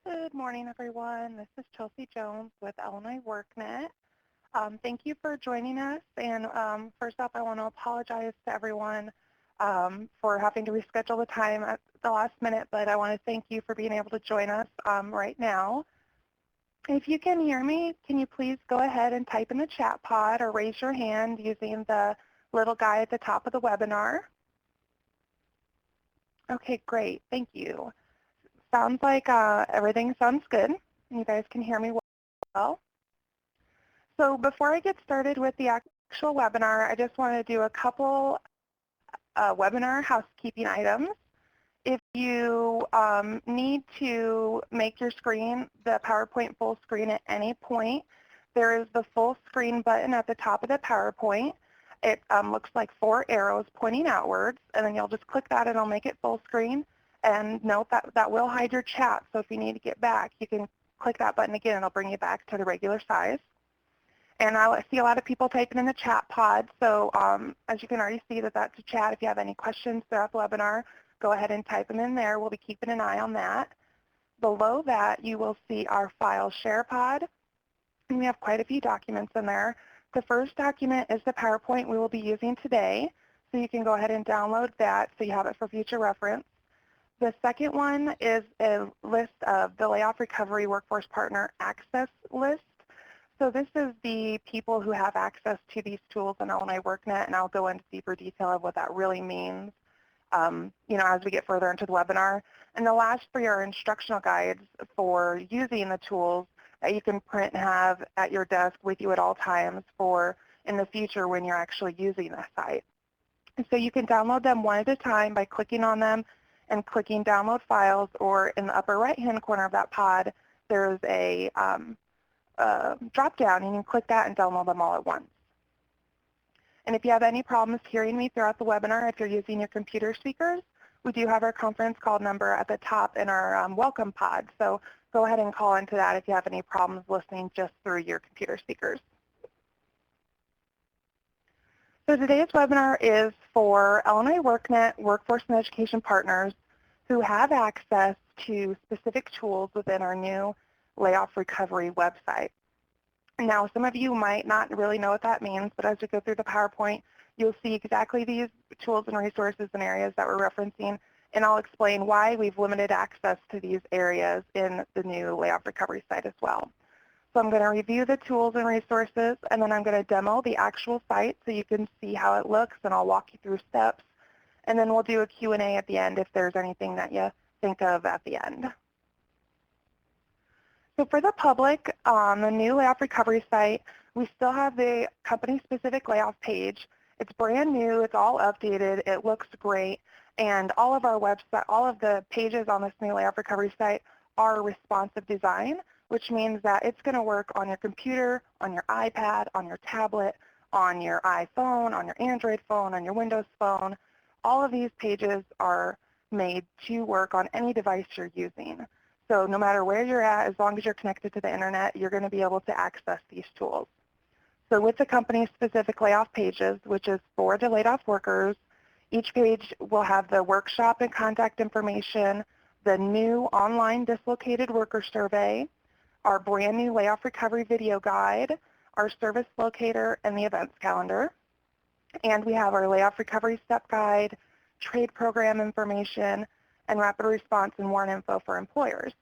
Good morning, everyone. This is Chelsea Jones with Illinois WorkNet. Thank you for joining us. And first off, I want to apologize to everyone for having to reschedule the time at the last minute, but I want to thank you for being able to join us right now. If you can hear me, can you please go ahead and type in the chat pod or raise your hand using the little guy at the top of the webinar? Okay, great. Thank you. Sounds like everything sounds good, and you guys can hear me well. So before I get started with the actual webinar, I just want to do a couple webinar housekeeping items. If you need to make your screen, the PowerPoint full screen at any point, there is the full screen button at the top of the PowerPoint. It looks like 4 arrows pointing outwards, and then you'll just click that and it'll make it full screen. And note that that will hide your chat, so if you need to get back, you can click that button again and it'll bring you back to the regular size. And I see a lot of people typing in the chat pod, so as you can already see that's a chat. If you have any questions throughout the webinar, go ahead and type them in there. We'll be keeping an eye on that. Below that, you will see our file share pod, and we have quite a few documents in there. The first document is the PowerPoint we will be using today, so you can go ahead and download that so you have it for future reference. The second one is a list of the Layoff Recovery Workforce Partner Access List. So this is the people who have access to these tools in Illinois WorkNet, and I'll go into deeper detail of what that really means as we get further into the webinar. And the last 3 are instructional guides for using the tools that you can print and have at your desk with you at all times for in the future when you're actually using the site. And so you can download them one at a time by clicking on them and clicking download files, or in the upper right-hand corner of that pod, there's a drop down, and you can click that and download them all at once. And if you have any problems hearing me throughout the webinar, if you're using your computer speakers, we do have our conference call number at the top in our welcome pod. So go ahead and call into that if you have any problems listening just through your computer speakers. So today's webinar is for Illinois WorkNet Workforce and Education Partners who have access to specific tools within our new Layoff Recovery website. Now, some of you might not really know what that means, but as we go through the PowerPoint, you'll see exactly these tools and resources and areas that we're referencing, and I'll explain why we've limited access to these areas in the new Layoff Recovery site as well. So I'm going to review the tools and resources, and then I'm going to demo the actual site so you can see how it looks, and I'll walk you through steps. And then we'll do a Q&A at the end if there's anything that you think of at the end. So for the public, on the new Layoff Recovery site, we still have the company-specific layoff page. It's brand new. It's all updated. It looks great. And all of our website, all of the pages on this new Layoff Recovery site are responsive design, which means that it's going to work on your computer, on your iPad, on your tablet, on your iPhone, on your Android phone, on your Windows phone. All of these pages are made to work on any device you're using. So no matter where you're at, as long as you're connected to the internet, you're going to be able to access these tools. So with the company-specific layoff pages, which is for the laid-off workers, each page will have the workshop and contact information, the new online dislocated worker survey, our brand new layoff recovery video guide, our service locator, and the events calendar. And we have our layoff recovery step guide, trade program information, and rapid response and warrant info for employers.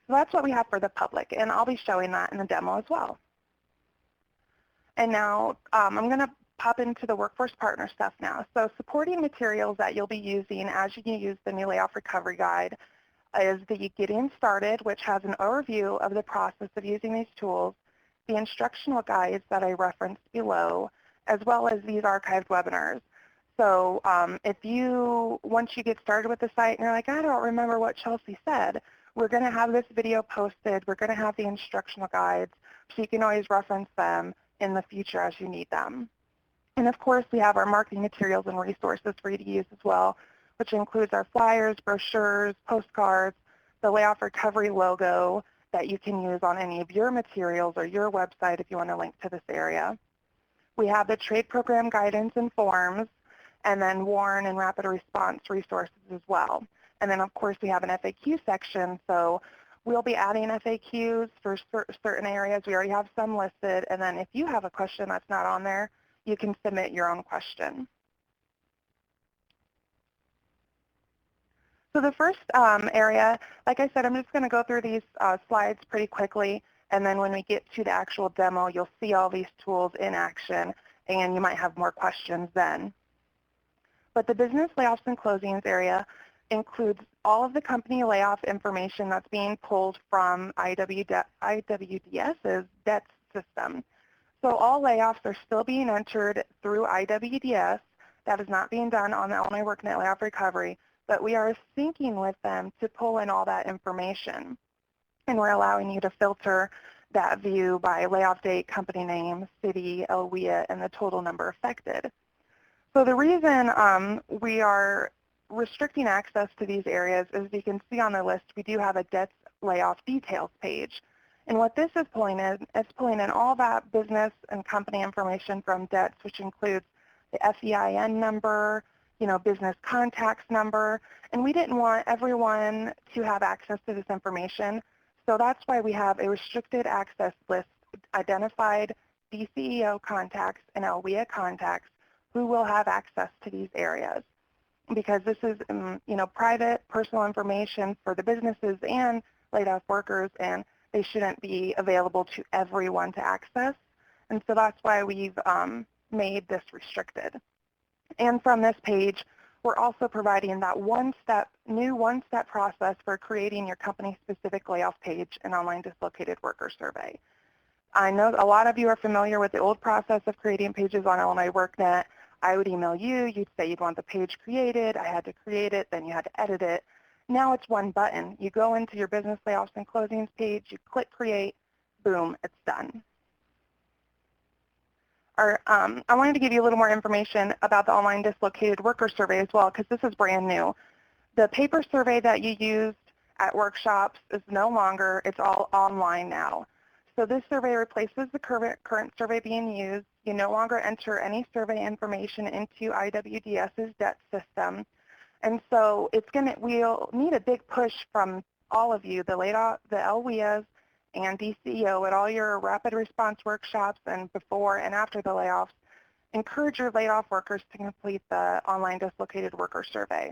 So that's what we have for the public, and I'll be showing that in the demo as well. And now I'm going to pop into the workforce partner stuff now. So supporting materials that you'll be using as you use the new layoff recovery guide is the Getting Started, which has an overview of the process of using these tools, the instructional guides that I referenced below, as well as these archived webinars. So once you get started with the site and you're like, I don't remember what Chelsea said, we're going to have this video posted. We're going to have the instructional guides, so you can always reference them in the future as you need them. And of course, we have our marketing materials and resources for you to use as well, which includes our flyers, brochures, postcards, the Layoff Recovery logo that you can use on any of your materials or your website if you want to link to this area. We have the trade program guidance and forms, and then WARN and rapid response resources as well. And then, of course, we have an FAQ section, so we'll be adding FAQs for certain areas. We already have some listed, and then if you have a question that's not on there, you can submit your own question. So the first area, like I said, I'm just going to go through these slides pretty quickly, and then when we get to the actual demo, you'll see all these tools in action, and you might have more questions then. But the business layoffs and closings area includes all of the company layoff information that's being pulled from IWDS's debt system. So all layoffs are still being entered through IWDS. That is not being done on the Illinois WorkNet Layoff Recovery, but we are syncing with them to pull in all that information. And we're allowing you to filter that view by layoff date, company name, city, LWIA, and the total number affected. So the reason we are restricting access to these areas is you can see on the list we do have a debts layoff details page. And what this is pulling in all that business and company information from debts, which includes the FEIN number, business contacts number, and we didn't want everyone to have access to this information. So that's why we have a restricted access list identified DCEO contacts and LWIA contacts who will have access to these areas, because this is private personal information for the businesses and laid off workers, and they shouldn't be available to everyone to access. And so that's why we've made this restricted. And from this page, we're also providing that new one-step process for creating your company-specific layoff page and online dislocated worker survey. I know a lot of you are familiar with the old process of creating pages on Illinois WorkNet. I would email you, you'd say you'd want the page created, I had to create it, then you had to edit it. Now it's one button. You go into your business layoffs and closings page, you click create, boom, it's done. I wanted to give you a little more information about the online dislocated worker survey as well, because this is brand new. The paper survey that you used at workshops is no longer, it's all online now. So this survey replaces the current survey being used. You no longer enter any survey information into IWDS's debt system. And so we'll need a big push from all of you, the LWIAs and DCEO at all your rapid response workshops and before and after the layoffs. Encourage your laid off workers to complete the online dislocated worker survey.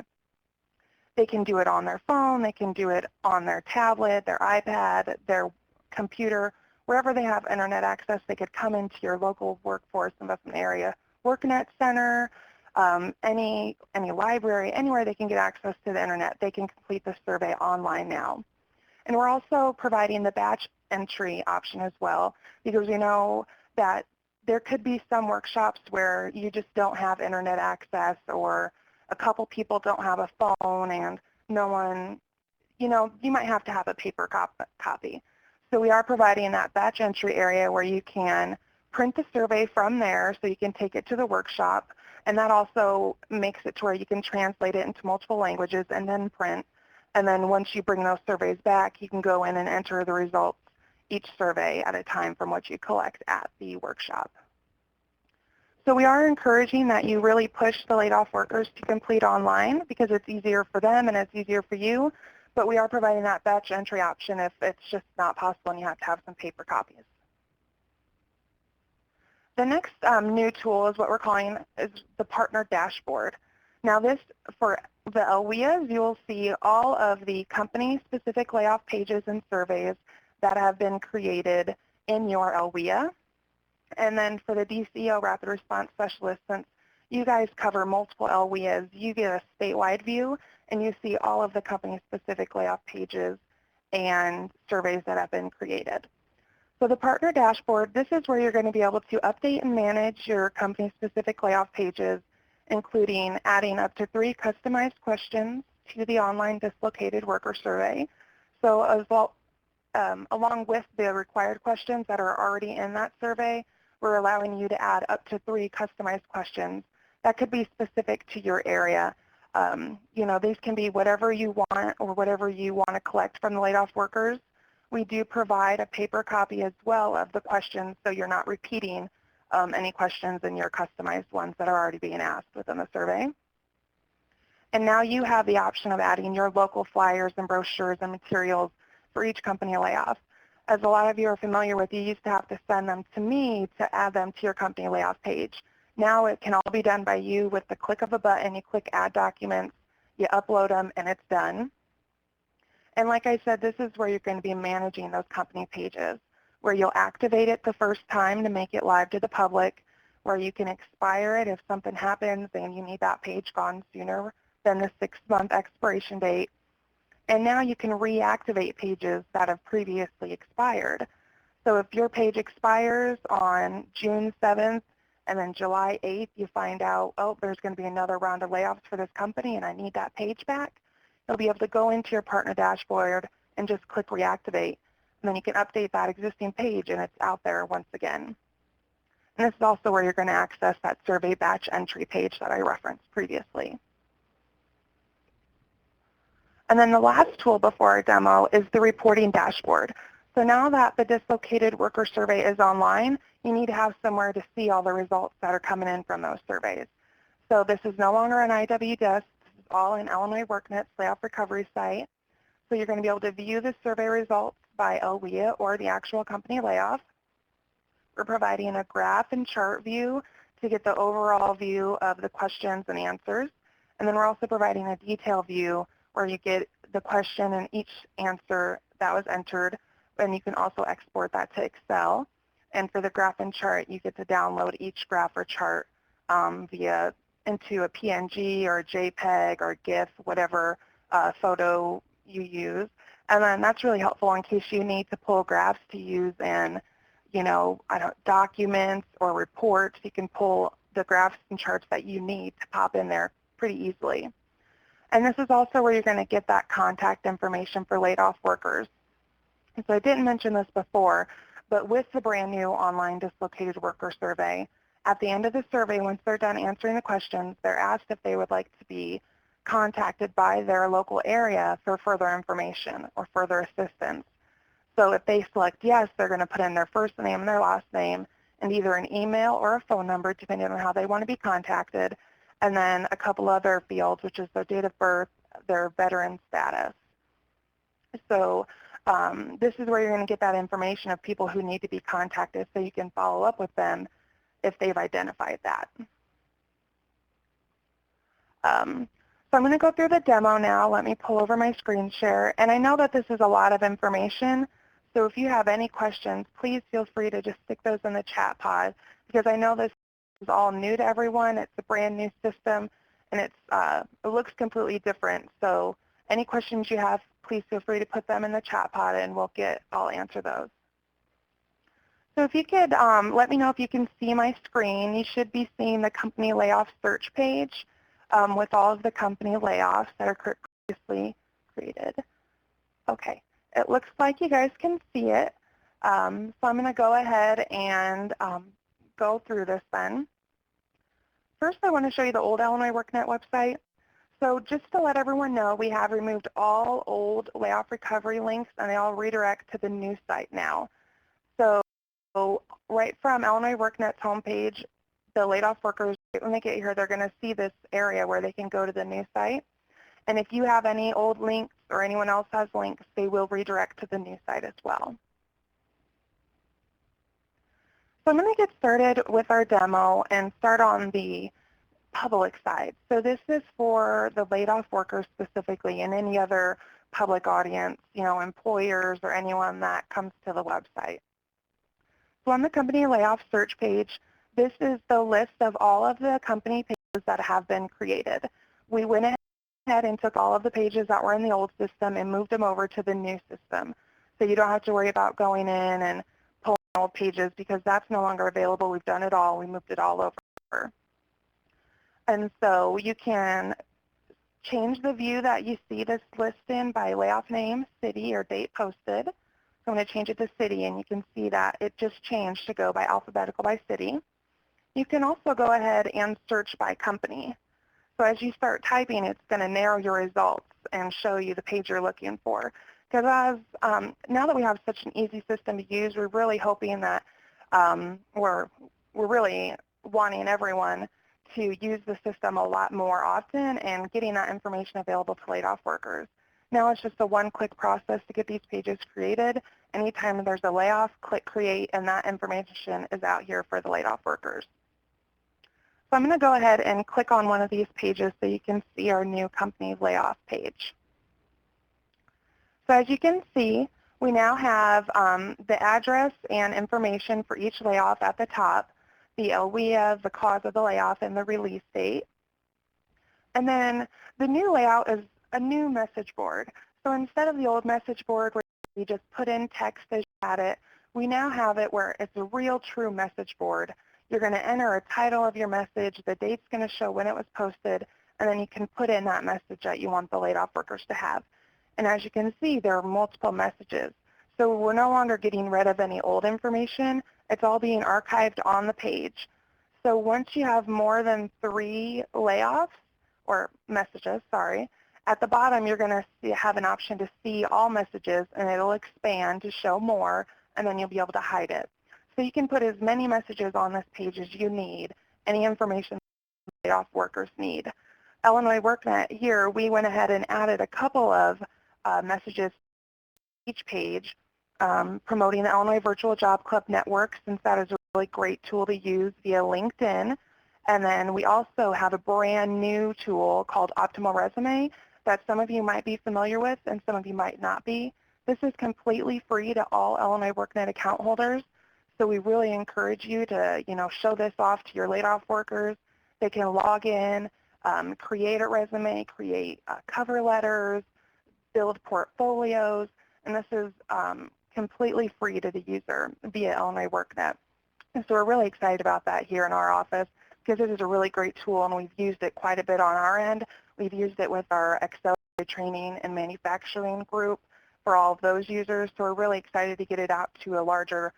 They can do it on their phone, they can do it on their tablet, their iPad, their computer, wherever they have internet access. They could come into your local workforce investment area, WorkNet center, any library, anywhere they can get access to the internet. They can complete the survey online now. And we're also providing the batch entry option as well, because we know that there could be some workshops where you just don't have internet access, or a couple people don't have a phone and no one, you might have to have a paper copy. So we are providing that batch entry area where you can print the survey from there so you can take it to the workshop, and that also makes it to where you can translate it into multiple languages and then print. And then once you bring those surveys back, you can go in and enter the results each survey at a time from what you collect at the workshop. So we are encouraging that you really push the laid off workers to complete online, because it's easier for them and it's easier for you. But we are providing that batch entry option if it's just not possible and you have to have some paper copies. The next new tool is what we're calling is the partner dashboard. Now this, for the LWIAs, you will see all of the company-specific layoff pages and surveys that have been created in your LWIA. And then for the DCEO Rapid Response Specialist, since you guys cover multiple LWIAs, you get a statewide view and you see all of the company-specific layoff pages and surveys that have been created. So the partner dashboard, this is where you're going to be able to update and manage your company-specific layoff pages, including adding up to 3 customized questions to the online dislocated worker survey. So as well, along with the required questions that are already in that survey, we're allowing you to add up to 3 customized questions that could be specific to your area. These can be whatever you want or whatever you want to collect from the laid off workers. We do provide a paper copy as well of the questions, so you're not repeating any questions in your customized ones that are already being asked within the survey. And now you have the option of adding your local flyers and brochures and materials for each company layoff. As a lot of you are familiar with, you used to have to send them to me to add them to your company layoff page. Now it can all be done by you with the click of a button. You click Add Documents, you upload them, and it's done. And like I said, this is where you're going to be managing those company pages, where you'll activate it the first time to make it live to the public, where you can expire it if something happens and you need that page gone sooner than the 6-month expiration date. And now you can reactivate pages that have previously expired. So if your page expires on June 7th and then July 8th, you find out, oh, there's going to be another round of layoffs for this company and I need that page back, you'll be able to go into your partner dashboard and just click reactivate. And then you can update that existing page and it's out there once again. And this is also where you're going to access that survey batch entry page that I referenced previously. And then the last tool before our demo is the reporting dashboard. So now that the Dislocated Worker Survey is online, you need to have somewhere to see all the results that are coming in from those surveys. So this is no longer an IWDIS. This is all in Illinois WorkNet's layoff recovery site. So you're going to be able to view the survey results by LWIA or the actual company layoff. We're providing a graph and chart view to get the overall view of the questions and answers. And then we're also providing a detail view where you get the question and each answer that was entered, and you can also export that to Excel. And for the graph and chart, you get to download each graph or chart into a PNG or a JPEG or GIF, whatever photo you use. And then that's really helpful in case you need to pull graphs to use in, documents or reports. You can pull the graphs and charts that you need to pop in there pretty easily. And this is also where you're going to get that contact information for laid-off workers. And so I didn't mention this before, but with the brand new online Dislocated Worker Survey, at the end of the survey, once they're done answering the questions, they're asked if they would like to be contacted by their local area for further information or further assistance. So if they select yes, they're going to put in their first name and their last name and either an email or a phone number, depending on how they want to be contacted, and then a couple other fields, which is their date of birth, their veteran status. So this is where you're going to get that information of people who need to be contacted so you can follow up with them if they've identified that. So I'm going to go through the demo now. Let me pull over my screen share. And I know that this is a lot of information, so if you have any questions, please feel free to just stick those in the chat pod, because I know this is all new to everyone. It's a brand new system, and it looks completely different. So any questions you have, please feel free to put them in the chat pod, and I'll answer those. So if you could let me know if you can see my screen. You should be seeing the company layoff search page with all of the company layoffs that are previously created. Okay, it looks like you guys can see it. So I'm going to go ahead and go through this then. First, I want to show you the old Illinois WorkNet website. So just to let everyone know, we have removed all old layoff recovery links, and they all redirect to the new site now. So right from Illinois WorkNet's homepage, the laid-off workers, when they get here, they're going to see this area where they can go to the new site. And if you have any old links or anyone else has links, they will redirect to the new site as well. So I'm going to get started with our demo and start on the public side. So this is for the laid-off workers specifically, and any other public audience, employers or anyone that comes to the website. So on the company layoff search page, this is the list of all of the company pages that have been created. We went ahead and took all of the pages that were in the old system and moved them over to the new system. So you don't have to worry about going in and pulling old pages, because that's no longer available. We've done it all. We moved it all over. And so you can change the view that you see this list in by layoff name, city, or date posted. So I'm going to change it to city, and you can see that it just changed to go by alphabetical by city. You can also go ahead and search by company. So as you start typing, it's going to narrow your results and show you the page you're looking for. Because now that we have such an easy system to use, we're really hoping that we're really wanting everyone to use the system a lot more often and getting that information available to laid off workers. Now it's just a one-click process to get these pages created. Anytime there's a layoff, click create, and that information is out here for the laid off workers. So I'm going to go ahead and click on one of these pages so you can see our new company layoff page. So as you can see, we now have the address and information for each layoff at the top, the OWIA, the cause of the layoff, and the release date. And then the new layout is a new message board. So instead of the old message board where you just put in text as you had it, we now have it where it's a real true message board. You're going to enter a title of your message, the date's going to show when it was posted, and then you can put in that message that you want the laid off workers to have. And as you can see, there are multiple messages. So we're no longer getting rid of any old information. It's all being archived on the page. So once you have more than 3 layoffs, or messages, sorry, at the bottom you're going to have an option to see all messages, and it'll expand to show more, and then you'll be able to hide it. So you can put as many messages on this page as you need, any information layoff workers need. Illinois WorkNet here, we went ahead and added a couple of messages to each page, promoting the Illinois Virtual Job Club Network, since that is a really great tool to use via LinkedIn. And then we also have a brand new tool called Optimal Resume that some of you might be familiar with and some of you might not be. This is completely free to all Illinois WorkNet account holders. So we really encourage you to, show this off to your laid off workers. They can log in, create a resume, create cover letters, build portfolios, and this is completely free to the user via Illinois WorkNet. And so we're really excited about that here in our office because it is a really great tool, and we've used it quite a bit on our end. We've used it with our accelerated training and manufacturing group for all of those users, so we're really excited to get it out to a larger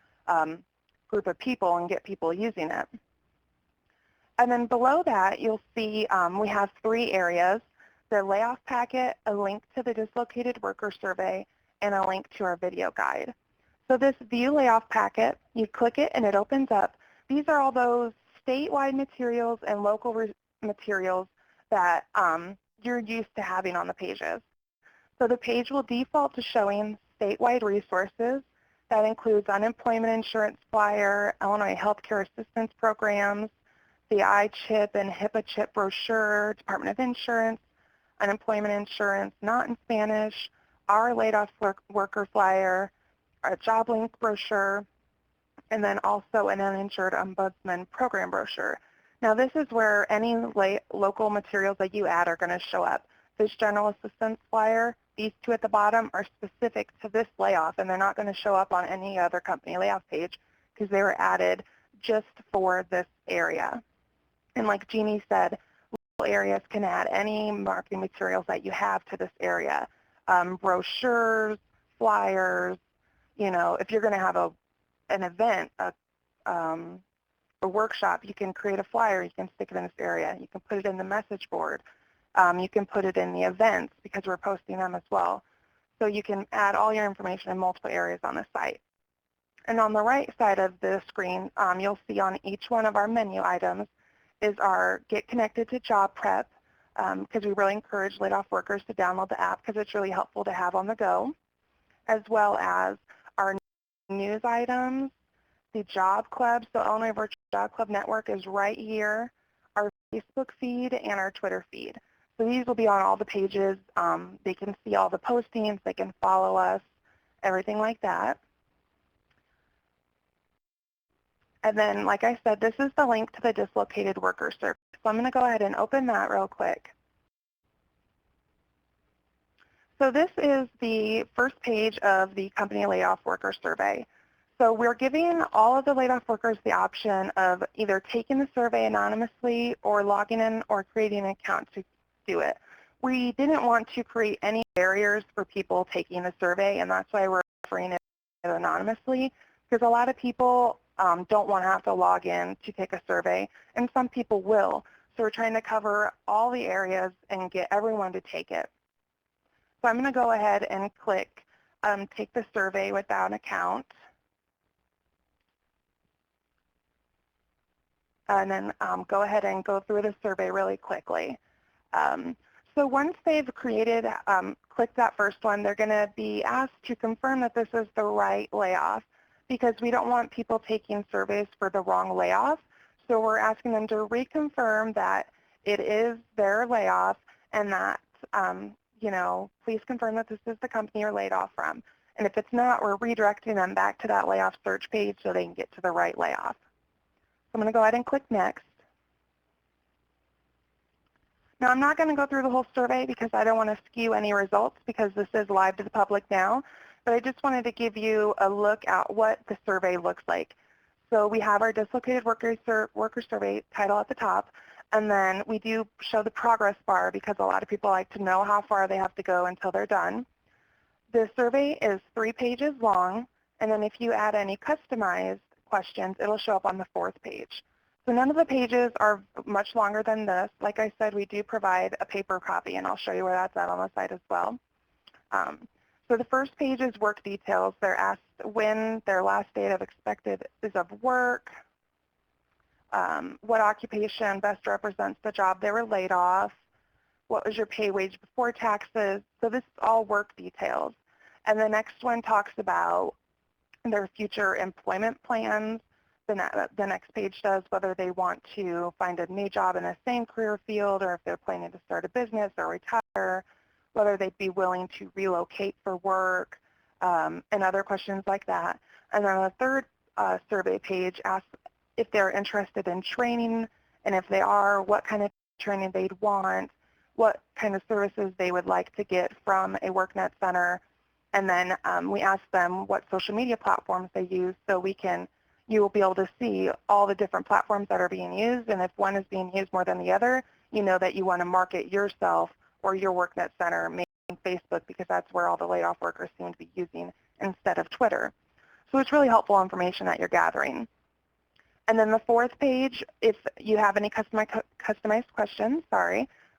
group of people and get people using it. And then below that, you'll see we have 3 areas: the layoff packet, a link to the dislocated worker survey, and a link to our video guide. So this view layoff packet, you click it and it opens up. These are all those statewide materials and local materials that you're used to having on the pages. So the page will default to showing statewide resources. That includes unemployment insurance flyer, Illinois healthcare assistance programs, the iChip and HIPAA chip brochure, Department of Insurance, unemployment insurance, not in Spanish, our laid off worker flyer, a job link brochure, and then also an uninsured ombudsman program brochure. Now this is where any local materials that you add are going to show up. This general assistance flyer, these 2 at the bottom are specific to this layoff, and they're not going to show up on any other company layoff page because they were added just for this area. And like Jeannie said, local areas can add any marketing materials that you have to this area. Brochures, flyers, if you're going to have an event, a workshop, you can create a flyer, you can stick it in this area, you can put it in the message board, you can put it in the events because we're posting them as well. So you can add all your information in multiple areas on the site. And on the right side of the screen, you'll see on each one of our menu items is our Get Connected to Job Prep, because we really encourage laid off workers to download the app because it's really helpful to have on the go, as well as our news items, the job club. So Illinois Virtual Job Club Network is right here, our Facebook feed, and our Twitter feed. So these will be on all the pages. They can see all the postings, they can follow us, everything like that. And then, like I said, this is the link to the dislocated worker survey. So I'm going to go ahead and open that real quick. So this is the first page of the company layoff worker survey. So we're giving all of the laid off workers the option of either taking the survey anonymously or logging in or creating an account to do it. We didn't want to create any barriers for people taking the survey, and that's why we're offering it anonymously, because a lot of people don't want to have to log in to take a survey, and some people will. So we're trying to cover all the areas and get everyone to take it. So I'm going to go ahead and click Take the Survey Without an Account. and then go ahead and go through the survey really quickly. Um, so once they've created, click that first one, they're going to be asked to confirm that this is the right layoff, because we don't want people taking surveys for the wrong layoff. So we're asking them to reconfirm that it is their layoff, and that, please confirm that this is the company you're laid off from. And if it's not, we're redirecting them back to that layoff search page so they can get to the right layoff. So I'm going to go ahead and click Next. Now, I'm not going to go through the whole survey because I don't want to skew any results, because this is live to the public now, but I just wanted to give you a look at what the survey looks like. So we have our Dislocated Worker Survey title at the top, and then we do show the progress bar because a lot of people like to know how far they have to go until they're done. The survey is 3 pages long, and then if you add any customized questions, it'll show up on the 4th page. So none of the pages are much longer than this. Like I said, we do provide a paper copy, and I'll show you where that's at on the site as well. So the first page is work details. They're asked when their last date of expected is of work, what occupation best represents the job they were laid off, what was your pay wage before taxes. So this is all work details. And the next one talks about their future employment plans. The next page does whether they want to find a new job in the same career field, or if they're planning to start a business or retire, whether they'd be willing to relocate for work, and other questions like that. And then the third survey page asks if they're interested in training, and if they are, what kind of training they'd want, what kind of services they would like to get from a workNet center. And then we ask them what social media platforms they use, so you will be able to see all the different platforms that are being used, and if one is being used more than the other, you know that you want to market yourself or your workNet center, maybe Facebook, because that's where all the laid off workers seem to be using instead of Twitter. So it's really helpful information that you're gathering. And then the 4th page, if you have any customized questions,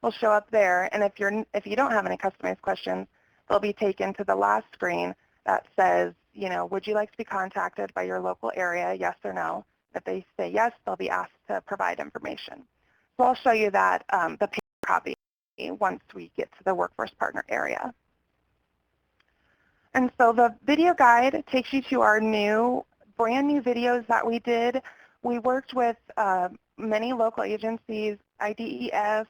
will show up there. And if you don't have any customized questions, they'll be taken to the last screen that says, would you like to be contacted by your local area, yes or no? If they say yes, they'll be asked to provide information. So I'll show you that, the paper copy, once we get to the Workforce Partner area. And so the video guide takes you to our brand new videos that we did. We worked with many local agencies, IDES,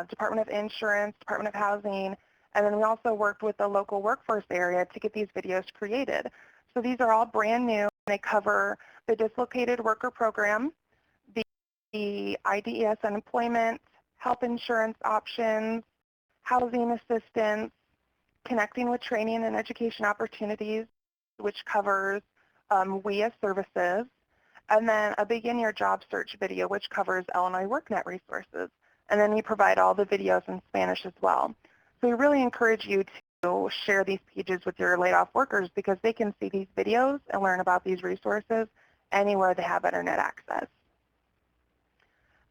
Department of Insurance, Department of Housing, and then we also worked with the local workforce area to get these videos created. So these are all brand new. They cover the Dislocated Worker Program, the IDES unemployment, health insurance options, housing assistance, connecting with training and education opportunities, which covers WIA services, and then a Begin Your Job Search video, which covers Illinois WorkNet resources. And then we provide all the videos in Spanish as well. So we really encourage you to share these pages with your laid-off workers, because they can see these videos and learn about these resources anywhere they have internet access.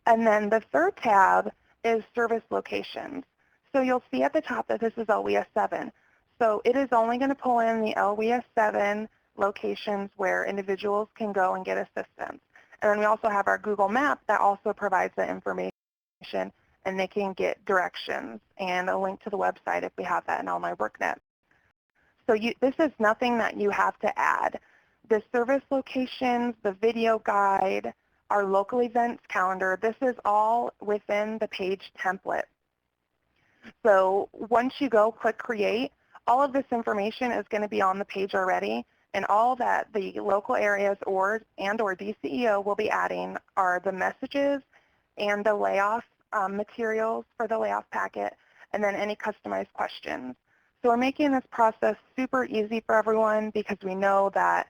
And then the 3rd tab is service locations. So you'll see at the top that this is LWIA 7. So it is only going to pull in the LWIA 7 locations where individuals can go and get assistance. And then we also have our Google map that also provides the information, and they can get directions and a link to the website if we have that in Illinois WorkNet. So this is nothing that you have to add. The service locations, the video guide, our local events calendar, this is all within the page template. So once you go click Create, all of this information is going to be on the page already, and all that the local areas or DCEO will be adding are the messages and the layoff materials for the layoff packet, and then any customized questions. So we're making this process super easy for everyone, because we know that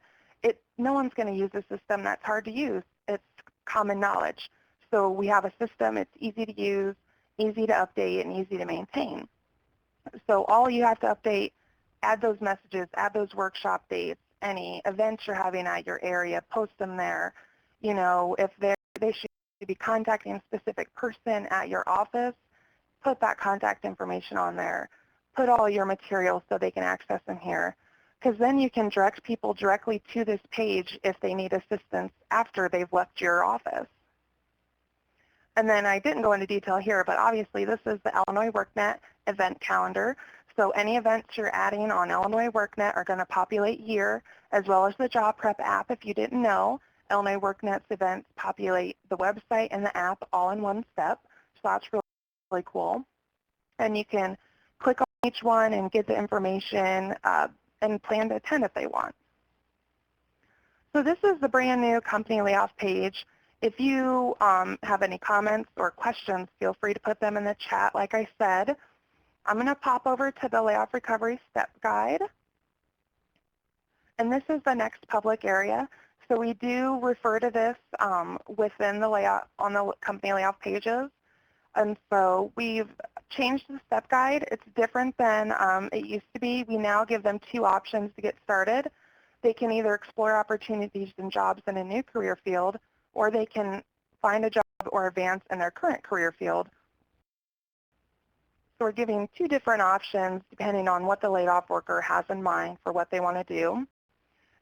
no one's going to use a system that's hard to use. It's common knowledge. So we have a system, it's easy to use, easy to update, and easy to maintain. So all you have to update, add those messages, add those workshop dates, any events you're having at your area, post them there. If they should be contacting a specific person at your office, put that contact information on there. Put all your materials so they can access them here, because then you can direct people directly to this page if they need assistance after they've left your office. And then I didn't go into detail here, but obviously this is the Illinois workNet event calendar. So any events you're adding on Illinois workNet are going to populate here, as well as the job prep app. If you didn't know, Illinois workNet's events populate the website and the app all in one step. So that's really, really cool. And you can click on each one and get the information and plan to attend if they want. So this is the brand new company layoff page. If you have any comments or questions, feel free to put them in the chat. Like I said, I'm going to pop over to the Layoff Recovery Step Guide. And this is the next public area. So we do refer to this within the layoff, on the company layoff pages. And so we've changed the step guide. It's different than it used to be. We now give them two options to get started. They can either explore opportunities and jobs in a new career field, or they can find a job or advance in their current career field. So we're giving two different options depending on what the laid off worker has in mind for what they want to do.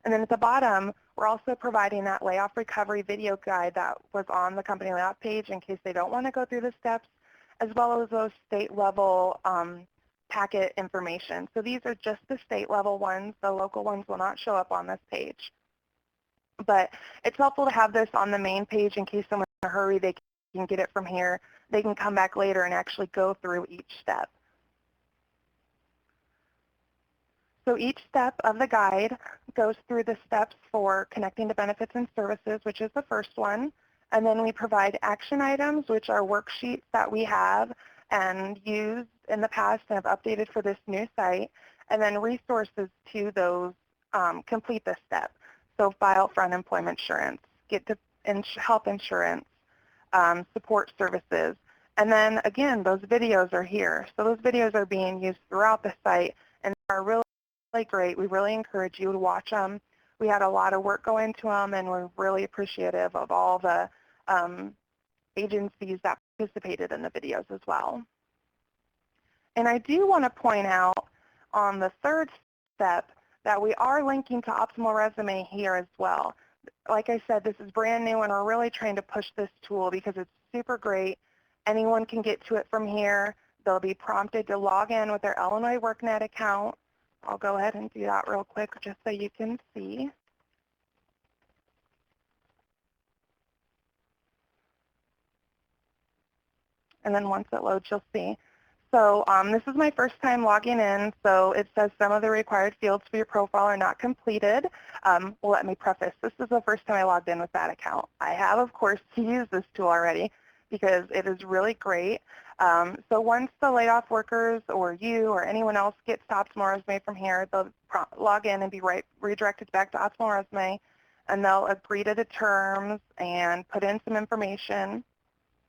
And then at the bottom, we're also providing that layoff recovery video guide that was on the company layoff page in case they don't want to go through the steps, as well as those state level packet information. So these are just the state level ones. The local ones will not show up on this page. But it's helpful to have this on the main page in case someone's in a hurry, they can get it from here. They can come back later and actually go through each step. So each step of the guide goes through the steps for connecting to benefits and services, which is the first one. And then we provide action items, which are worksheets that we have and used in the past and have updated for this new site. And then resources to those complete this step. So file for unemployment insurance, get to health insurance, support services. And then again, those videos are here. So those videos are being used throughout the site and are really great. We really encourage you to watch them. We had a lot of work go into them, and we're really appreciative of all the agencies that participated in the videos as well. And I do want to point out on the third step that we are linking to Optimal Resume here as well. Like I said, this is brand new, and we're really trying to push this tool because it's super great. Anyone can get to it from here. They'll be prompted to log in with their Illinois workNet account. I'll go ahead and do that real quick just so you can see. And then once it loads, you'll see. So this is my first time logging in, so it says some of the required fields for your profile are not completed. Well, let me preface, this is the first time I logged in with that account. I have, of course, used this tool already because it is really great. So once the laid off workers or you or anyone else gets to Optimal Resume from here, they'll log in and be redirected back to Optimal Resume, and they'll agree to the terms and put in some information.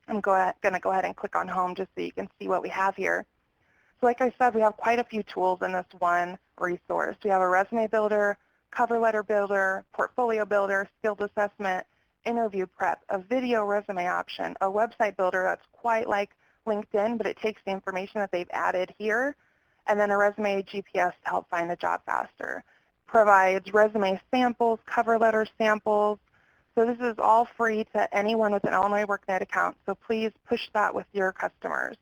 I'm going to go ahead and click on Home just so you can see what we have here. So like I said, we have quite a few tools in this one resource. We have a resume builder, cover letter builder, portfolio builder, skills assessment, interview prep, a video resume option, a website builder that's quite like LinkedIn, but it takes the information that they've added here, and then a resume GPS to help find a job faster. Provides resume samples, cover letter samples. So this is all free to anyone with an Illinois workNet account, so please push that with your customers.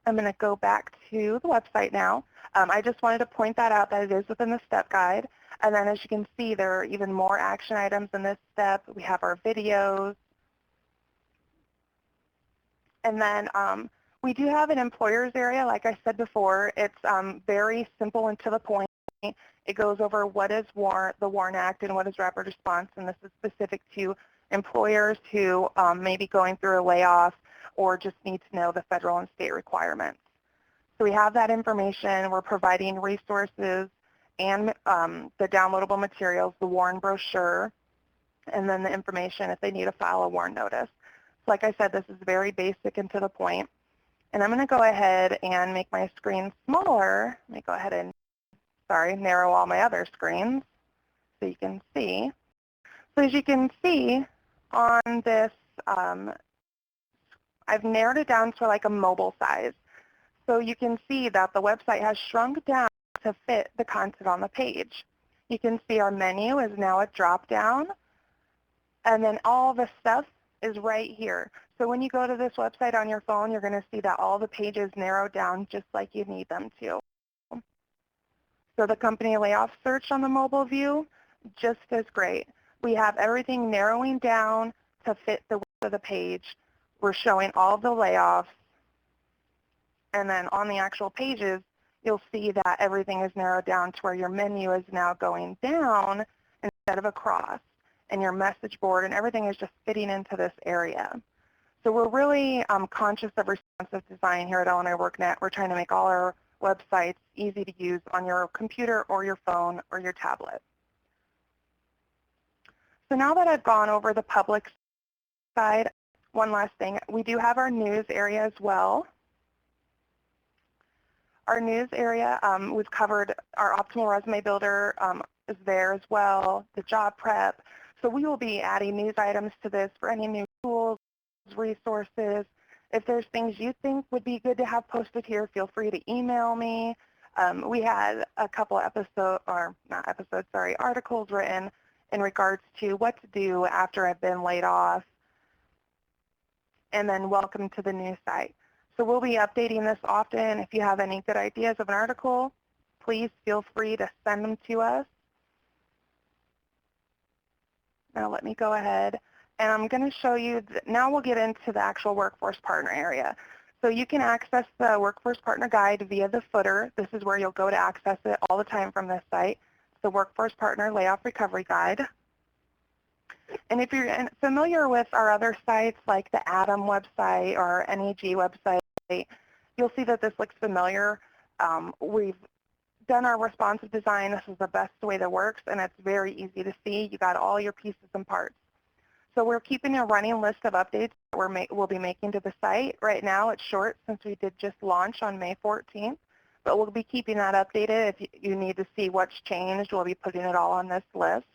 I'm going to go back to the website now. I just wanted to point that out that it is within the step guide. And then as you can see, there are even more action items in this step. We have our videos. And then we do have an employers area. Like I said before, it's very simple and to the point. It goes over what is the WARN Act and what is rapid response, and this is specific to employers who may be going through a layoff or just need to know the federal and state requirements. So we have that information. We're providing resources and the downloadable materials, the WARN brochure, and then the information if they need to file a WARN notice. So like I said, this is very basic and to the point. And I'm going to go ahead and make my screen smaller. Let me go ahead and narrow all my other screens so you can see. So as you can see on this, I've narrowed it down to like a mobile size. So you can see that the website has shrunk down to fit the content on the page. You can see our menu is now a drop down, and then all the stuff is right here. So when you go to this website on your phone, you're going to see that all the pages narrow down just like you need them to. So the company layoff search on the mobile view, just as great. We have everything narrowing down to fit the width of the page. We're showing all the layoffs. And then on the actual pages, you'll see that everything is narrowed down to where your menu is now going down instead of across. And your message board and everything is just fitting into this area. So we're really conscious of responsive design here at Illinois WorkNet. We're trying to make all our websites easy to use on your computer or your phone or your tablet. So now that I've gone over the public side, one last thing. We do have our news area as well. Our news area, we've covered our optimal resume builder is there as well, the job prep. So we will be adding news items to this for any new tools, resources. If there's things you think would be good to have posted here, feel free to email me. We had a couple articles written in regards to what to do after I've been laid off, and then welcome to the new site. So we'll be updating this often. If you have any good ideas of an article, please feel free to send them to us. Now let me go ahead, and I'm going to show you, now we'll get into the actual Workforce Partner area. So you can access the Workforce Partner Guide via the footer. This is where you'll go to access it all the time from this site, the Workforce Partner Layoff Recovery Guide. And if you're familiar with our other sites like the ADAM website or NEG website, you'll see that this looks familiar. We've done our responsive design. This is the best way that works, and it's very easy to see. You got all your pieces and parts. So we're keeping a running list of updates that we'll be making to the site. Right now it's short since we did just launch on May 14th, but we'll be keeping that updated. If you need to see what's changed, we'll be putting it all on this list.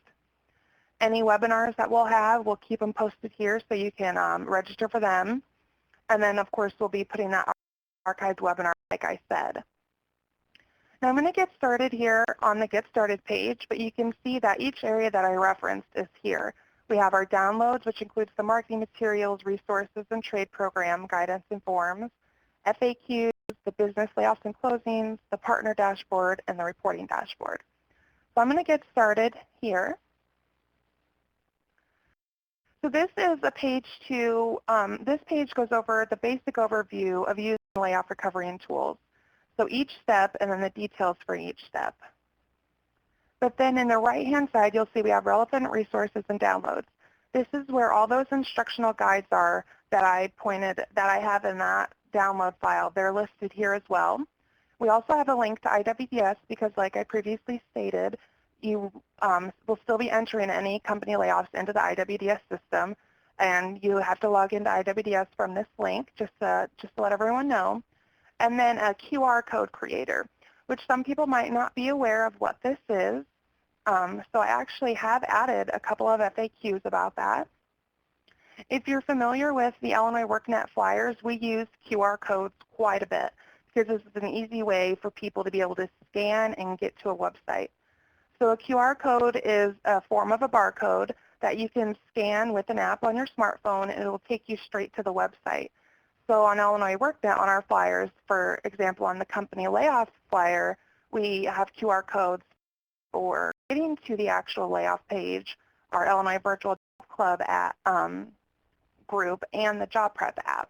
Any webinars that we'll have, we'll keep them posted here so you can register for them. And then, of course, we'll be putting that archived webinar, like I said. Now, I'm going to get started here on the Get Started page, but you can see that each area that I referenced is here. We have our downloads, which includes the marketing materials, resources, and trade program guidance and forms, FAQs, the business layoffs and closings, the partner dashboard, and the reporting dashboard. So I'm going to get started here. So this is a page this page goes over the basic overview of using layoff recovery and tools. So each step and then the details for each step. But then in the right-hand side, you'll see we have relevant resources and downloads. This is where all those instructional guides are that I have in that download file. They're listed here as well. We also have a link to IWDS because, like I previously stated, you will still be entering any company layoffs into the IWDS system, and you have to log into IWDS from this link, just to let everyone know. And then a QR code creator, which some people might not be aware of what this is. So I actually have added a couple of FAQs about that. If you're familiar with the Illinois WorkNet flyers, we use QR codes quite a bit because this is an easy way for people to be able to scan and get to a website. So a QR code is a form of a barcode that you can scan with an app on your smartphone, and it will take you straight to the website. So on Illinois WorkNet, on our flyers, for example, on the company layoff flyer, we have QR codes for getting to the actual layoff page, our Illinois Virtual Club group, and the job prep app.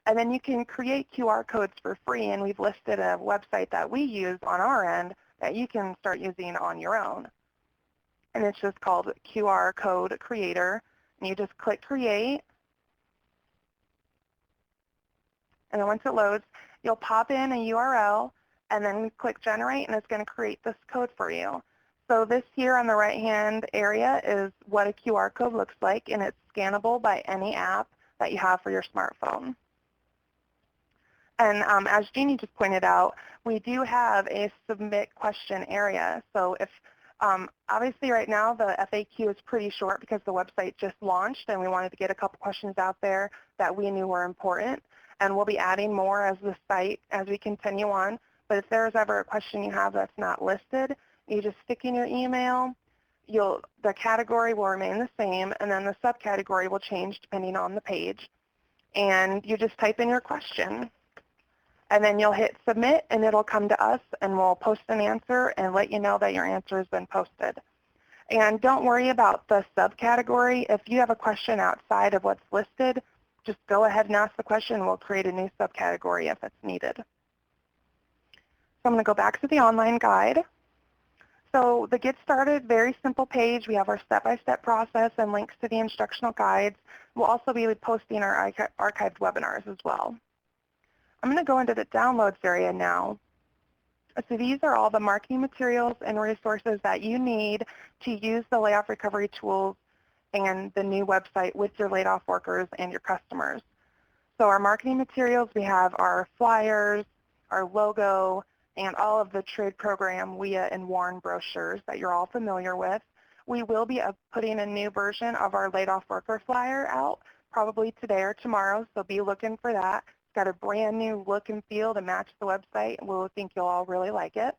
And then you can create QR codes for free, and we've listed a website that we use on our end that you can start using on your own. And it's just called QR Code Creator. And you just click Create. And then once it loads, you'll pop in a URL and then click Generate, and it's going to create this code for you. So this here on the right-hand area is what a QR code looks like, and it's scannable by any app that you have for your smartphone. And as Jeannie just pointed out, we do have a submit question area. So if obviously right now the FAQ is pretty short because the website just launched and we wanted to get a couple questions out there that we knew were important. And we'll be adding more as we continue on. But if there's ever a question you have that's not listed, you just stick in your email. the category will remain the same, and then the subcategory will change depending on the page. And you just type in your question, and then you'll hit submit, and it'll come to us, and we'll post an answer and let you know that your answer has been posted. And don't worry about the subcategory. If you have a question outside of what's listed, just go ahead and ask the question. We'll create a new subcategory if it's needed. So I'm going to go back to the online guide. So the Get Started, very simple page. We have our step-by-step process and links to the instructional guides. We'll also be posting our archived webinars as well. I'm going to go into the downloads area now. So these are all the marketing materials and resources that you need to use the layoff recovery tools and the new website with your laid off workers and your customers. So our marketing materials, we have our flyers, our logo, and all of the trade program, WIA, and WARN brochures that you're all familiar with. We will be putting a new version of our laid off worker flyer out probably today or tomorrow, so be looking for that. It's got a brand new look and feel to match the website, and we'll think you'll all really like it.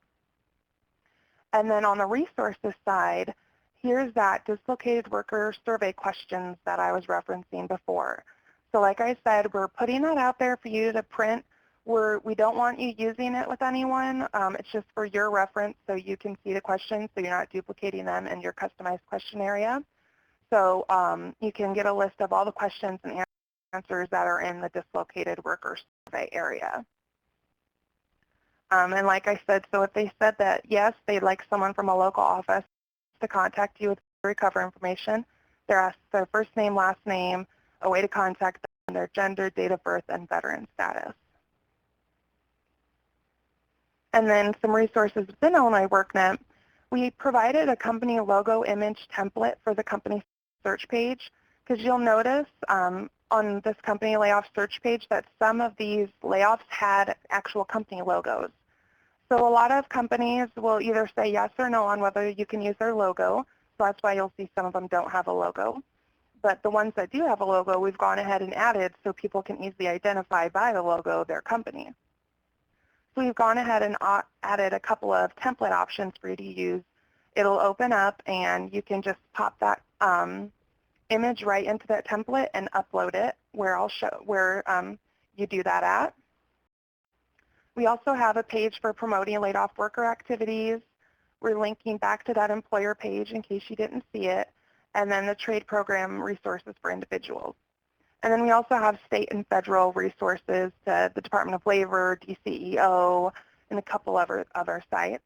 And then on the resources side, here's that dislocated worker survey questions that I was referencing before. So like I said, we're putting that out there for you to print. We don't want you using it with anyone. It's just for your reference so you can see the questions so you're not duplicating them in your customized question area. So you can get a list of all the questions and answers that are in the dislocated worker survey area. And like I said, so if they said that, yes, they'd like someone from a local office to contact you with recover information, they're asked their first name, last name, a way to contact them, their gender, date of birth, and veteran status. And then some resources within Illinois WorkNet. We provided a company logo image template for the company search page, because you'll notice on this company layoff search page that some of these layoffs had actual company logos. So a lot of companies will either say yes or no on whether you can use their logo. So that's why you'll see some of them don't have a logo. But the ones that do have a logo, we've gone ahead and added so people can easily identify by the logo their company. So we've gone ahead and added a couple of template options for you to use. It'll open up and you can just pop that image right into that template and upload it where I'll show where you do that at. We also have a page for promoting laid off worker activities. We're linking back to that employer page in case you didn't see it, and then the trade program resources for individuals. And then we also have state and federal resources to the Department of Labor, DCEO, and a couple of other sites.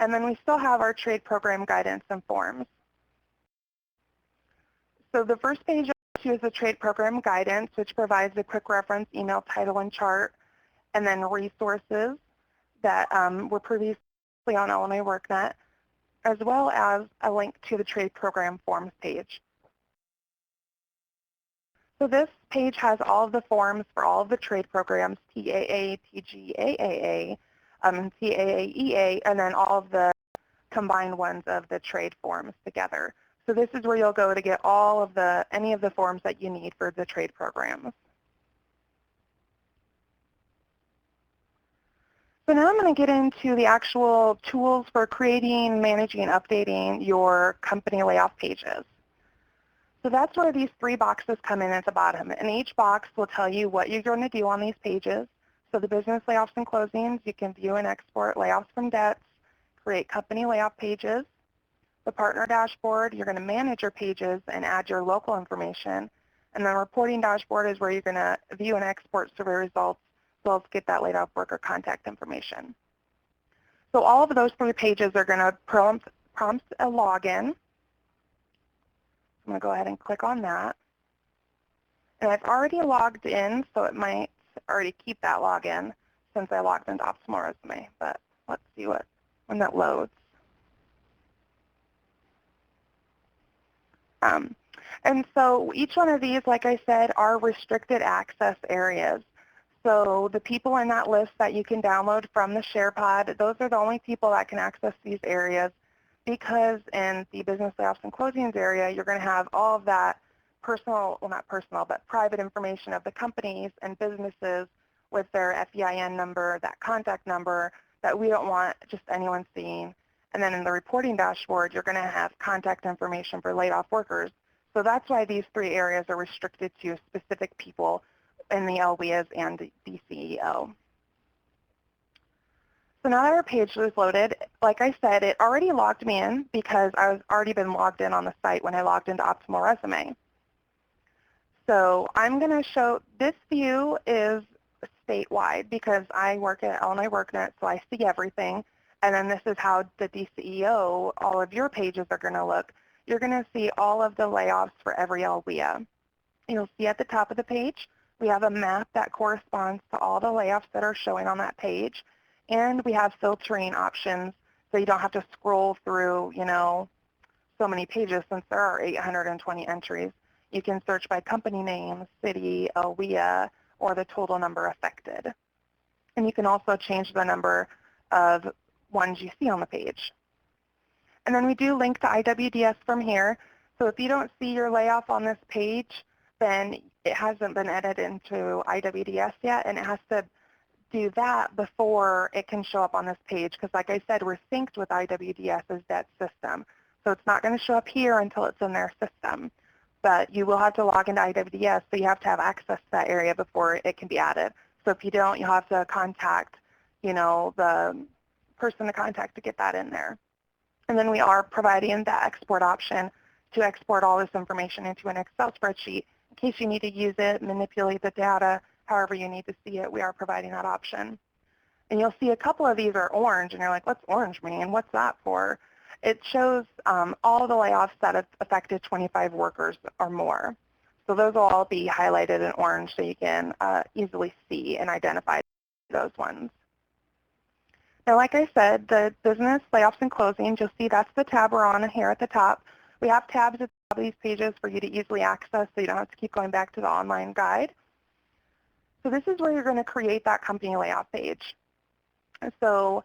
And then we still have our trade program guidance and forms. So the first page is the trade program guidance, which provides a quick reference, email, title, and chart, and then resources that were previously on Illinois WorkNet, as well as a link to the trade program forms page. So this page has all of the forms for all of the trade programs, TAA, TGAAA, TAAEA, and then all of the combined ones of the trade forms together. So this is where you'll go to get all of any of the forms that you need for the trade programs. So now I'm going to get into the actual tools for creating, managing, and updating your company layoff pages. So that's where these three boxes come in at the bottom. And each box will tell you what you're going to do on these pages. So the business layoffs and closings, you can view and export layoffs from debts, create company layoff pages. The partner dashboard, you're going to manage your pages and add your local information. And then reporting dashboard is where you're going to view and export survey results, as well as get that laid off worker contact information. So all of those three pages are going to prompt a login. I'm going to go ahead and click on that. And I've already logged in, so it might already keep that login since I logged into Optimal Resume. But let's see when that loads. And so each one of these, like I said, are restricted access areas. So the people in that list that you can download from the SharePod, those are the only people that can access these areas, because in the business layoffs and closings area, you're going to have all of that personal, well, not personal, but private information of the companies and businesses with their FEIN number, that contact number that we don't want just anyone seeing. And then in the reporting dashboard, you're going to have contact information for laid off workers. So that's why these three areas are restricted to specific people in the LWIAs and the CEO. So now that our page was loaded, like I said, it already logged me in because I was already been logged in on the site when I logged into Optimal Resume. So I'm going to show, this view is statewide because I work at Illinois workNet, so I see everything. And then this is how the DCEO, all of your pages are going to look. You're going to see all of the layoffs for every LWIA. You'll see at the top of the page, we have a map that corresponds to all the layoffs that are showing on that page. And we have filtering options so you don't have to scroll through, so many pages since there are 820 entries. You can search by company name, city, LWIA, or the total number affected. And you can also change the number of ones you see on the page. And then we do link to IWDS from here. So if you don't see your layoff on this page, then it hasn't been edited into IWDS yet, and it has to do that before it can show up on this page, because like I said, we're synced with IWDS's debt system. So it's not going to show up here until it's in their system. But you will have to log into IWDS, so you have to have access to that area before it can be added. So if you don't, you'll have to contact, the person to contact to get that in there. And then we are providing the export option to export all this information into an Excel spreadsheet. In case you need to use it, manipulate the data, however you need to see it, we are providing that option. And you'll see a couple of these are orange, and you're like, what's orange mean? What's that for? It shows all the layoffs that have affected 25 workers or more. So those will all be highlighted in orange so you can easily see and identify those ones. Now, like I said, the business layoffs and closings, you'll see that's the tab we're on here at the top. We have tabs at the top of these pages for you to easily access so you don't have to keep going back to the online guide. So this is where you're going to create that company layoff page. So